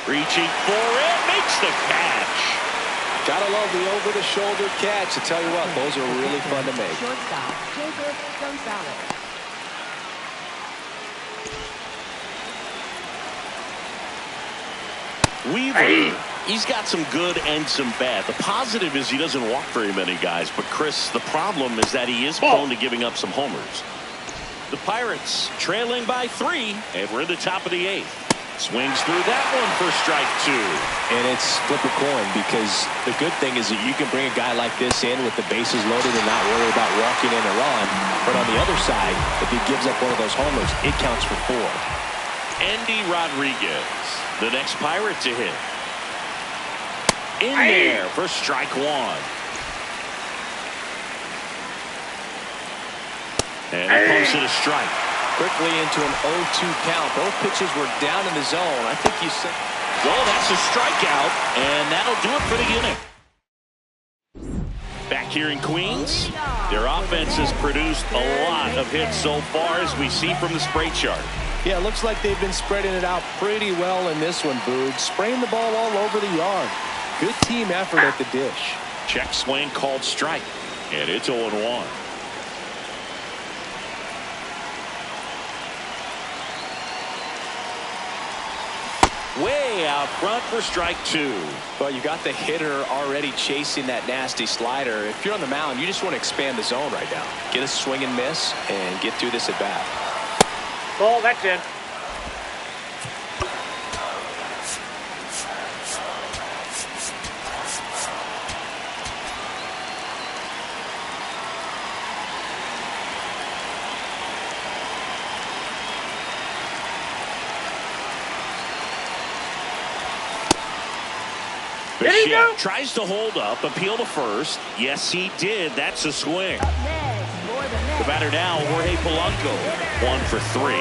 Speaker 2: Reaching for it, makes the catch.
Speaker 3: Gotta love the over-the-shoulder catch. I tell you what, those are really fun to make.
Speaker 4: Shortstop, Jacob Gonzalez.
Speaker 2: Weaver, he's got some good and some bad. The positive is he doesn't walk very many guys, but Chris, the problem is that he is prone to giving up some homers. The Pirates trailing by 3, and we're in the top of the 8th. Swings through that one for strike 2.
Speaker 6: And it's flip a coin, because the good thing is that you can bring a guy like this in with the bases loaded and not worry about walking in a run. But on the other side, if he gives up one of those homers, it counts for 4.
Speaker 2: Andy Rodriguez, the next Pirate to hit. In there for strike 1. And he pumps it a strike.
Speaker 6: Quickly into an 0-2 count. Both pitches were down in the zone. I think you said.
Speaker 2: Well, that's a strikeout, and that'll do it for the inning. Back here in Queens, their offense has produced a lot of hits so far, as we see from the spray chart.
Speaker 6: Yeah, it looks like they've been spreading it out pretty well in this one, Boog. Spraying the ball all over the yard. Good team effort at the dish.
Speaker 2: Check swing called strike, and it's 0-1. Way out front for strike 2.
Speaker 6: Well, you got the hitter already chasing that nasty slider. If you're on the mound, you just want to expand the zone right now. Get a swing and miss and get through this at bat.
Speaker 5: Ball, that's in.
Speaker 2: Bichette tries to hold up, appeal to first. Yes, he did. That's a swing. The batter now, Jorge Polanco, 1 for 3.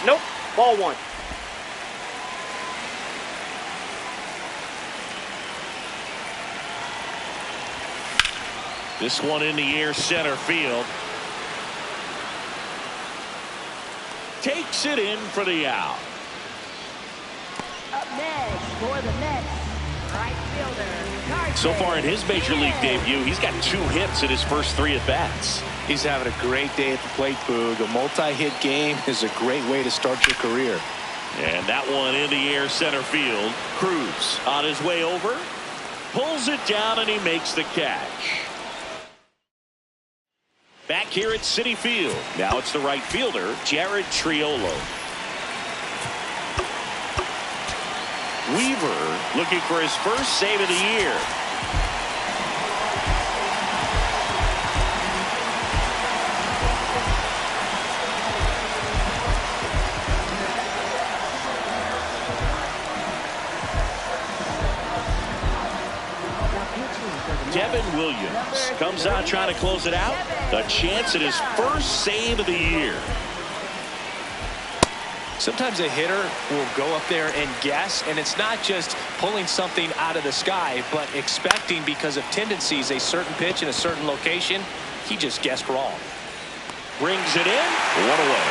Speaker 5: Nope. Ball 1.
Speaker 2: This one in the air, center field. Takes it in for the out.
Speaker 4: Up next for the Mets, right fielder.
Speaker 2: So far in his major league debut, he's got 2 hits in his first 3 at-bats.
Speaker 6: He's having a great day at the plate, Boog. A multi-hit game is a great way to start your career.
Speaker 2: And that one in the air, center field. Cruz on his way over. Pulls it down, and he makes the catch. Back here at Citi Field. Now it's the right fielder, Jared Triolo. Weaver looking for his first save of the year. Devin Williams comes out trying to close it out. A chance at his first save of the year.
Speaker 6: Sometimes a hitter will go up there and guess, and it's not just pulling something out of the sky, but expecting, because of tendencies, a certain pitch in a certain location. He just guessed wrong.
Speaker 2: Brings it in. 1 away.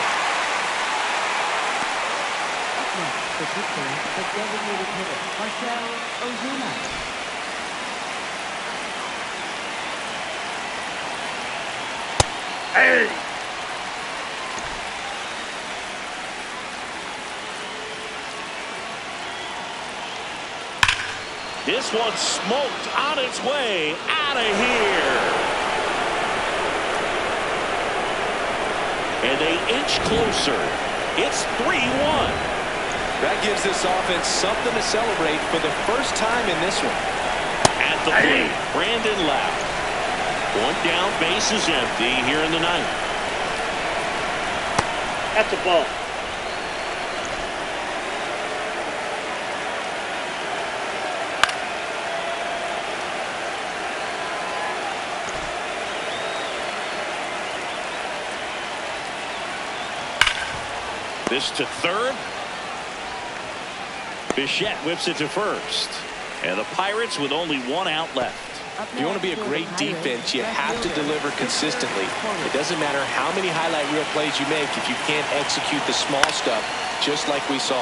Speaker 4: The pitcher, the designated hitter, Marcell Ozuna.
Speaker 5: Hey!
Speaker 2: This one smoked on its way out of here. And they inch closer. It's 3-1.
Speaker 6: That gives this offense something to celebrate for the first time in this one.
Speaker 2: At the plate, Brandon Lowe. 1 down, base is empty here in the 9th.
Speaker 5: That's a ball.
Speaker 2: This to third. Bichette whips it to first. And the Pirates with only 1 out left.
Speaker 6: If you want to be a great defense, you have to deliver consistently. It doesn't matter how many highlight reel plays you make if you can't execute the small stuff, just like we saw.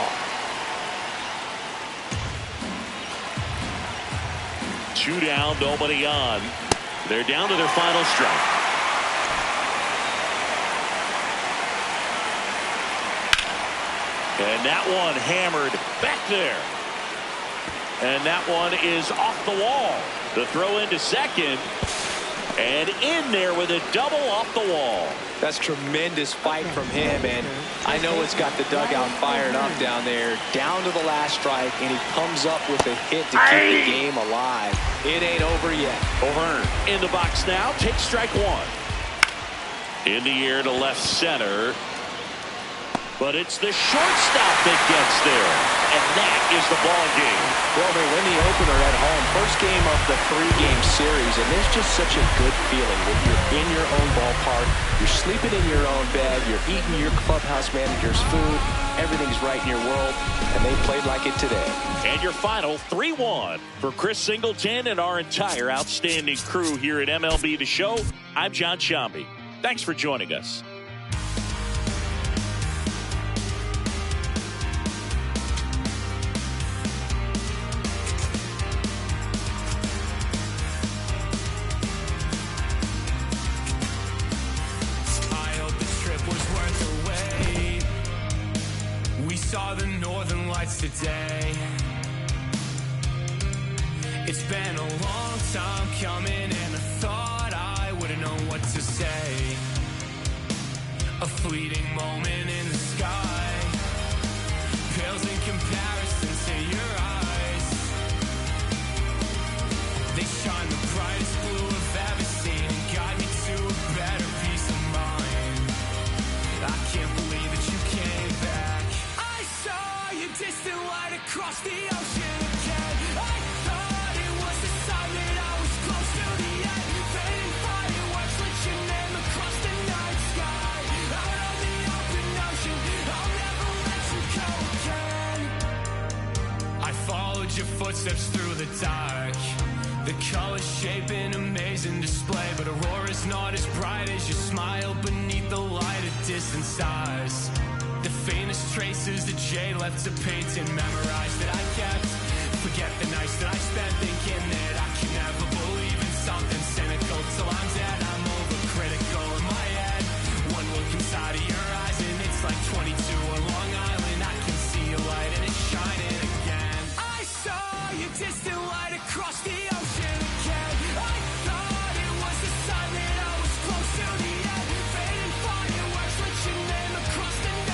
Speaker 2: 2 down, nobody on. They're down to their final strike. And that one hammered back there. And that one is off the wall. The throw into second. And in there with a double off the wall.
Speaker 3: That's tremendous fight from him, and I know it's got the dugout fired up down there, down to the last strike, and he comes up with a hit to keep the game alive. It ain't over yet.
Speaker 2: O'Hearn in the box now, takes strike one. In the air to left center. But it's the shortstop that gets there. And that is the ball game.
Speaker 3: Well, they win the opener at home. First game of the 3-game series. And there's just such a good feeling when you're in your own ballpark. You're sleeping in your own bed. You're eating your clubhouse manager's food. Everything's right in your world. And they played like it today.
Speaker 2: And your final 3-1 for Chris Singleton and our entire outstanding crew here at MLB The Show. I'm John Shambi. Thanks for joining us.
Speaker 8: Saw the northern lights today. It's been a long time coming, and I thought I wouldn't know what to say. A fleeting moment in the sky pales in comparison to your eyes. They shine the brightest blue I've ever seen and guide me to a better peace of mind. I can't believe that you came back. Distant light across the ocean again. I thought it was a sign that I was close to the end. Fading fireworks lit your name across the night sky. Out on the open ocean, I'll never let you go again. I followed your footsteps through the dark. The colors shape an amazing display, but aurora's not as bright as your smile beneath the light of distant stars. The faintest traces that jade left to paint and memorize that I kept. Forget the nights that I spent thinking that I can never believe in something cynical. Till I'm dead, I'm overcritical in my head. One look inside of your eyes and it's like 22 on Long Island. I can see a light and it's shining again. I saw your distant light across the ocean again. I thought it was a sign that I was close to the end. Fading fireworks lit your name across the night.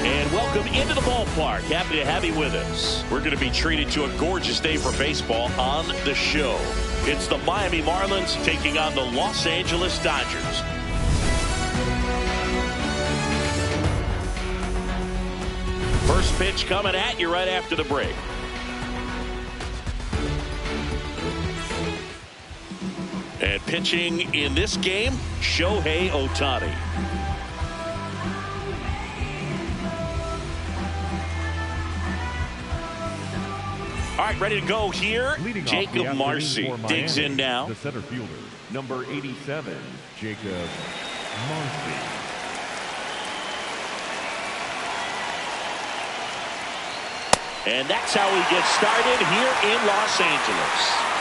Speaker 2: And welcome into the ballpark. Happy to have you with us. We're going to be treated to a gorgeous day for baseball on the show. It's the Miami Marlins taking on the Los Angeles Dodgers. First pitch coming at you right after the break. And pitching in this game, Shohei Ohtani. All right, ready to go here. Jacob Marcy digs in now.
Speaker 9: The center fielder, number 87, Jacob Marcy.
Speaker 2: And that's how we get started here in Los Angeles.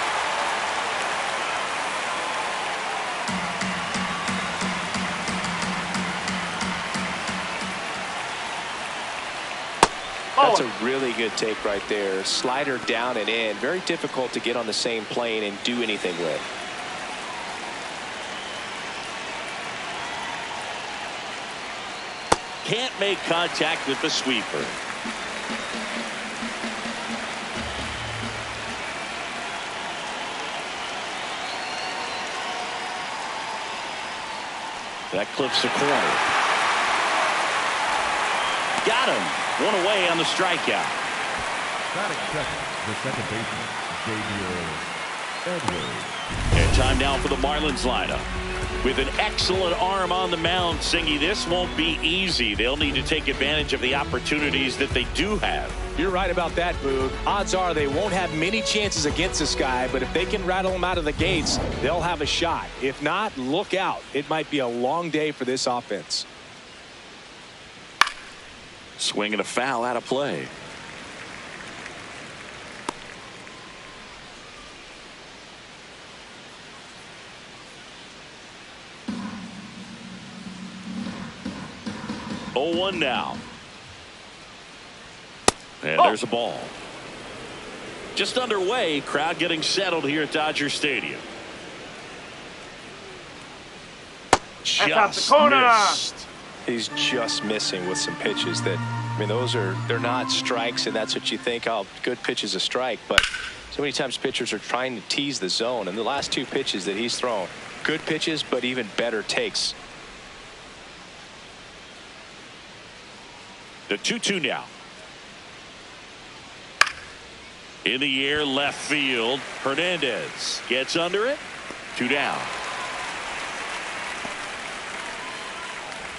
Speaker 3: That's a really good take right there. Slider down and in. Very difficult to get on the same plane and do anything with.
Speaker 2: Can't make contact with the sweeper. That clips the corner. Got him. One away on the strikeout.
Speaker 9: Batting second, the second baseman, Xavier Edwards.
Speaker 2: And time now for the Marlins lineup. With an excellent arm on the mound, Singy, this won't be easy. They'll need to take advantage of the opportunities that they do have.
Speaker 3: You're right about that, Boog. Odds are they won't have many chances against this guy, but if they can rattle him out of the gates, they'll have a shot. If not, look out. It might be a long day for this offense.
Speaker 2: Swing and a foul out of play. 0-1 now. And there's a ball. Just underway. Crowd getting settled here at Dodger Stadium.
Speaker 5: That's out the corner.
Speaker 2: Missed.
Speaker 6: He's just missing with some pitches that, I mean, they're not strikes, and that's what you think, oh, good pitch is a strike. But so many times pitchers are trying to tease the zone, and the last two pitches that he's thrown, good pitches, but even better takes.
Speaker 2: The 2-2 now. In the air, left field. Hernandez gets under it. 2 down.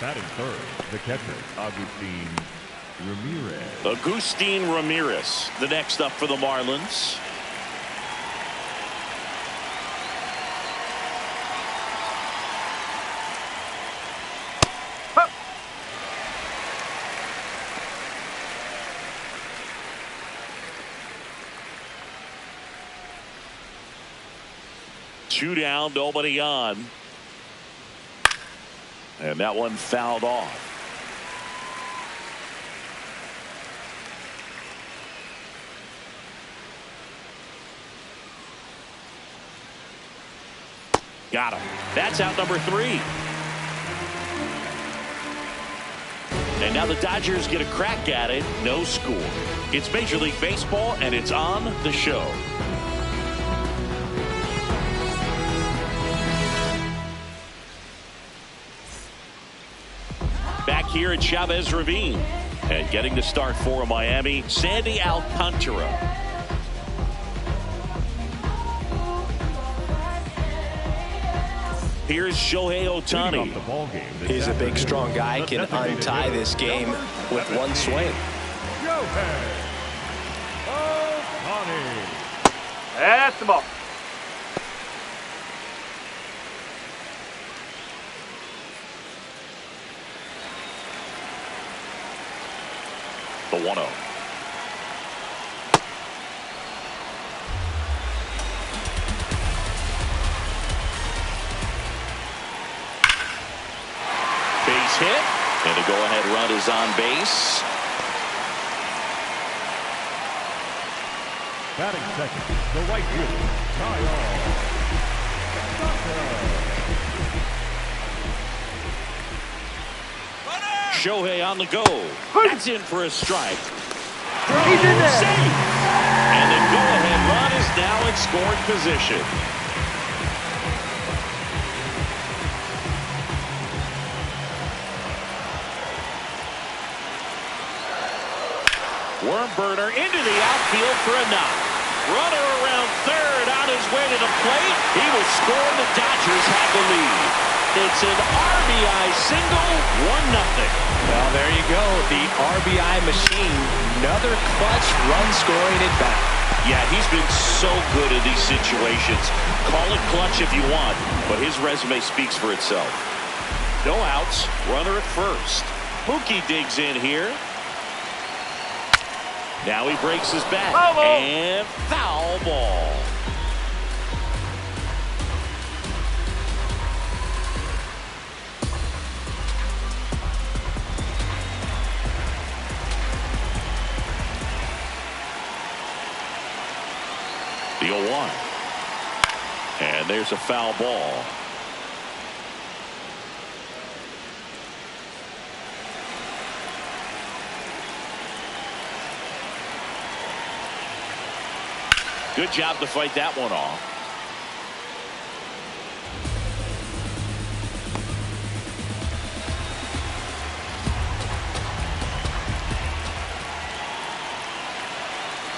Speaker 9: Batting third, the catcher, Agustin Ramirez.
Speaker 2: Agustin Ramirez, the next up for the Marlins. Two down, nobody on. And that one fouled off. Got him. That's out number 3. And now the Dodgers get a crack at it. No score. It's Major League Baseball, and it's on the show. Back here at Chavez Ravine, and getting the start for Miami, Sandy Alcantara. Here's Shohei Ohtani.
Speaker 6: He's a big, strong guy, can untie this game with one swing.
Speaker 5: That's the ball.
Speaker 2: The 1-0. Base hit, and a go-ahead run is on base.
Speaker 9: Batting second, the right fielder, Kyle.
Speaker 2: Shohei on the go. That's in for a strike.
Speaker 5: He's in there.
Speaker 2: Safe. And the go-ahead run is now in scoring position. Worm burner into the outfield for a knock. Runner around third on his way to the plate. He will score, and the Dodgers have the lead. It's an RBI single, 1-0.
Speaker 3: Well, there you go. The RBI machine. Another clutch run scoring at bat.
Speaker 2: Yeah, he's been so good in these situations. Call it clutch if you want, but his resume speaks for itself. No outs, runner at first. Mookie digs in here. Now he breaks his bat. And foul ball. The 0-1. And there's a foul ball. Good job to fight that one off.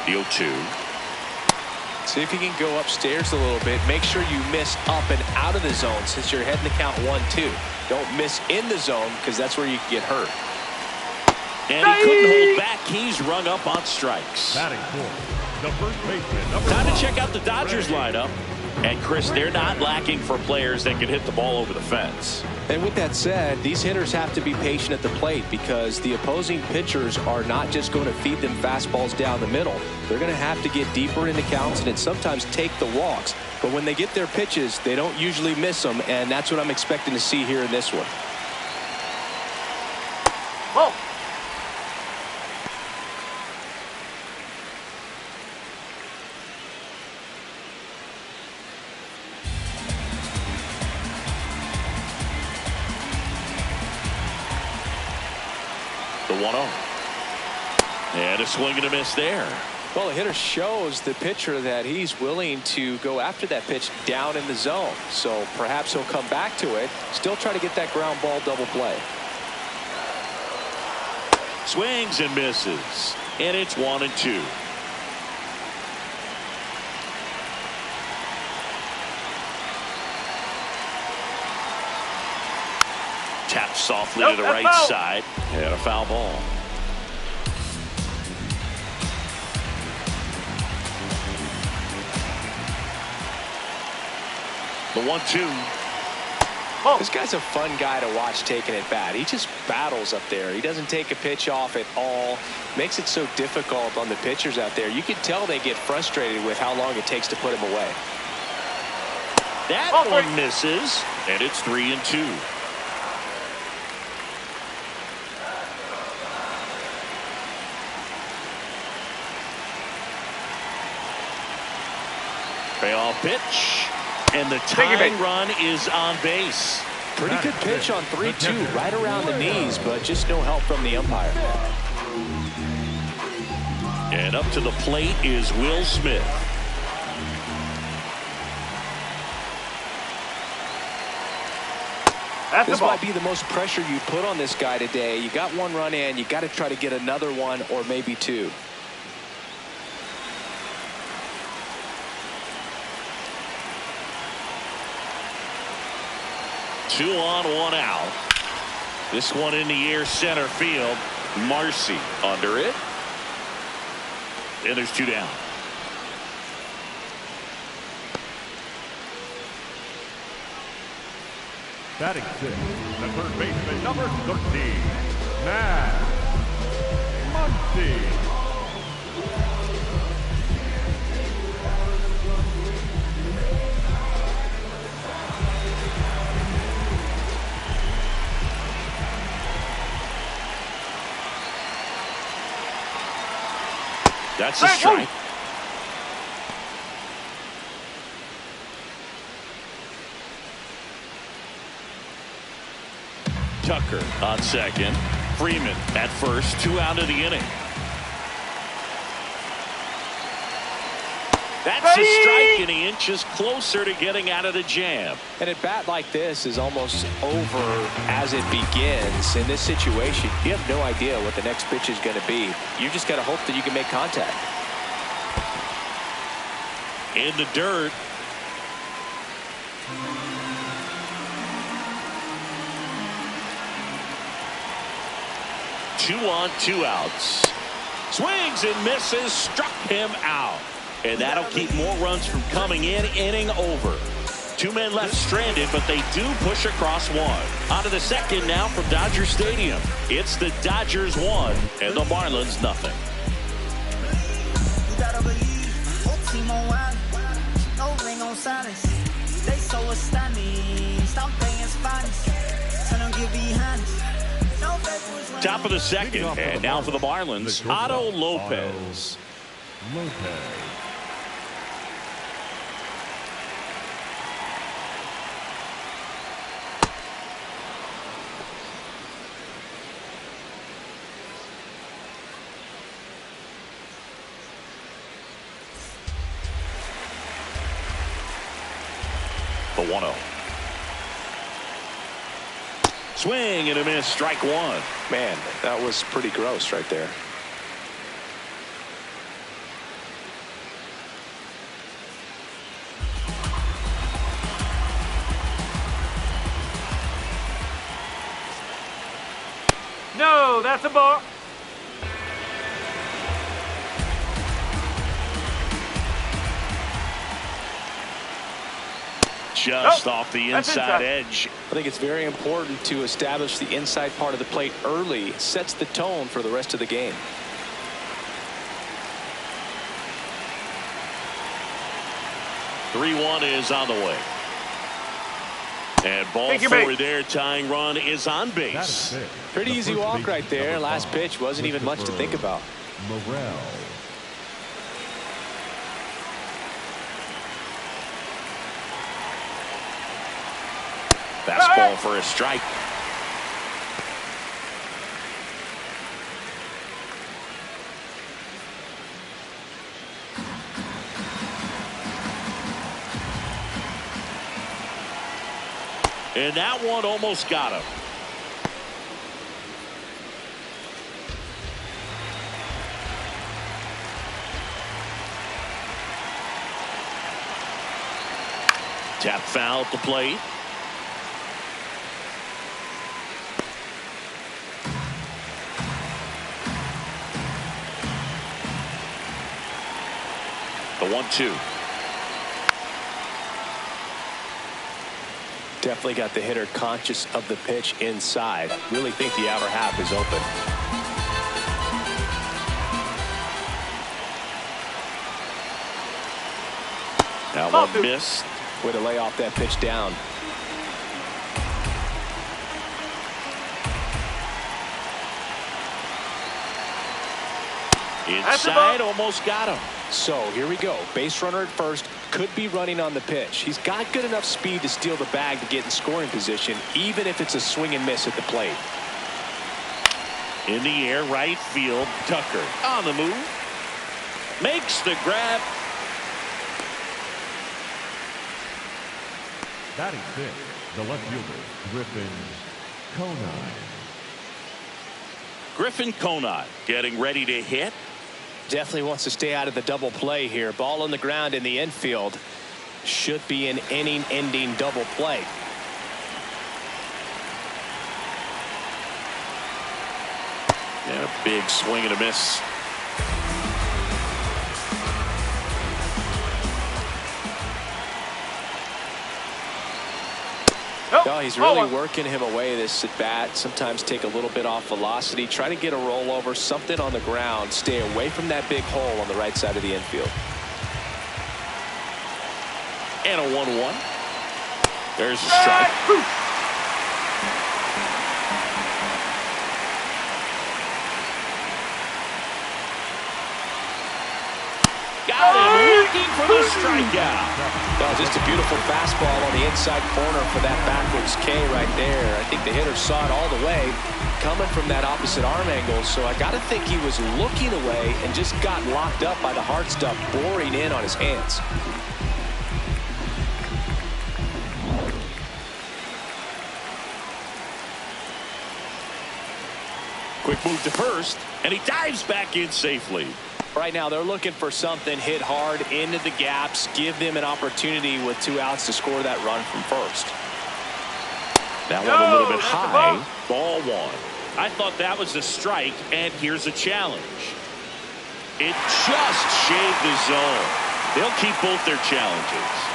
Speaker 2: The 0-2.
Speaker 3: See if you can go upstairs a little bit. Make sure you miss up and out of the zone since you're heading to count 1-2. Don't miss in the zone because that's where you can get hurt.
Speaker 2: And he couldn't hold back. He's rung up on strikes.
Speaker 9: Batting fourth, the first baseman,
Speaker 2: Time to check out the Dodgers lineup. And Chris, they're not lacking for players that can hit the ball over the fence.
Speaker 3: And with that said, these hitters have to be patient at the plate because the opposing pitchers are not just going to feed them fastballs down the middle. They're going to have to get deeper into counts and sometimes take the walks. But when they get their pitches, they don't usually miss them, and that's what I'm expecting to see here in this one.
Speaker 5: Ball.
Speaker 2: The 1-0. And a swing and a miss there.
Speaker 3: Well, the hitter shows the pitcher that he's willing to go after that pitch down in the zone. So perhaps he'll come back to it. Still try to get that ground ball double play.
Speaker 2: Swings and misses. And it's 1-2. Tapped softly to the right
Speaker 5: foul.
Speaker 2: side. And a foul ball. The 1-2.
Speaker 3: This guy's a fun guy to watch taking at bat. He just battles up there. He doesn't take a pitch off at all. Makes it so difficult on the pitchers out there. You can tell they get frustrated with how long it takes to put him away.
Speaker 2: That one misses. And it's 3-2. Payoff pitch. And the tying run is on base.
Speaker 3: Pretty good pitch on 3-2, right around the knees, but just no help from the umpire.
Speaker 2: And up to the plate is Will Smith.
Speaker 3: This might be the most pressure you put on this guy today. You got one run in, you got to try to get another one or maybe two.
Speaker 2: Two on, one out. This one in the air center field. Marcy under it. And there's two down.
Speaker 9: Batting six, the third baseman, number 13, Matt Muncy.
Speaker 2: That's a strike. Tucker on second. Freeman at first. 2 out of the inning. That's a strike, and he inches closer to getting out of the jam.
Speaker 3: And at bat like this is almost over as it begins. In this situation, you have no idea what the next pitch is going to be. You just got to hope that you can make contact.
Speaker 2: In the dirt. Two on, 2 outs. Swings and misses, struck him out. And that'll keep more runs from coming in. Inning over. 2 men left stranded, but they do push across one. On to the second now from Dodger Stadium. It's the Dodgers 1 and the Marlins nothing.
Speaker 10: You gotta believe, whole team on wild. No ring on silence. They so astounding. Stop playing Spanish. Tell them get behind us.
Speaker 2: Top of the second, and now for the Marlins, Otto Lopez. The 1-0. Swing and a miss, strike one.
Speaker 3: Man, that was pretty gross right there.
Speaker 5: No, that's a ball.
Speaker 2: Just off the inside edge.
Speaker 3: I think it's very important to establish the inside part of the plate early. It sets the tone for the rest of the game. The
Speaker 2: 3-1 is on the way. And ball four there. Tying run is on base.
Speaker 3: Pretty easy walk right there. Last pitch wasn't even much to think about.
Speaker 9: Morel.
Speaker 2: Fastball for a strike. And that one almost got him. Tap foul at the plate. The 1-2.
Speaker 3: Definitely got the hitter conscious of the pitch inside. Really think the outer half is open.
Speaker 2: That one missed.
Speaker 3: Way to lay off that pitch down.
Speaker 2: Inside, almost got him.
Speaker 3: So here we go. Base runner at first, could be running on the pitch. He's got good enough speed to steal the bag to get in scoring position, even if it's a swing and miss at the plate.
Speaker 2: In the air, right field. Tucker on the move. Makes the grab.
Speaker 9: Batting fifth, the left fielder, Griffin Conine.
Speaker 2: Griffin Conine getting ready to hit.
Speaker 3: Definitely wants to stay out of the double play here. Ball on the ground in the infield. Should be an inning-ending double play.
Speaker 2: And a big swing and a miss.
Speaker 3: No, he's really working him away this at bat. Sometimes take a little bit off velocity. Try to get a rollover, something on the ground. Stay away from that big hole on the right side of the infield.
Speaker 2: And a 1-1. There's a strike. Got him looking for the strikeout.
Speaker 3: No, just a beautiful fastball on the inside corner for that backwards K right there. I think the hitter saw it all the way coming from that opposite arm angle. So I got to think he was looking away and just got locked up by the hard stuff boring in on his hands.
Speaker 2: Quick move to first, and he dives back in safely.
Speaker 3: Right now they're looking for something, hit hard into the gaps, give them an opportunity with 2 outs to score that run from first.
Speaker 2: That one a little bit high. Ball 1. I thought that was a strike, and here's a challenge. It just shaved the zone. They'll keep both their challenges.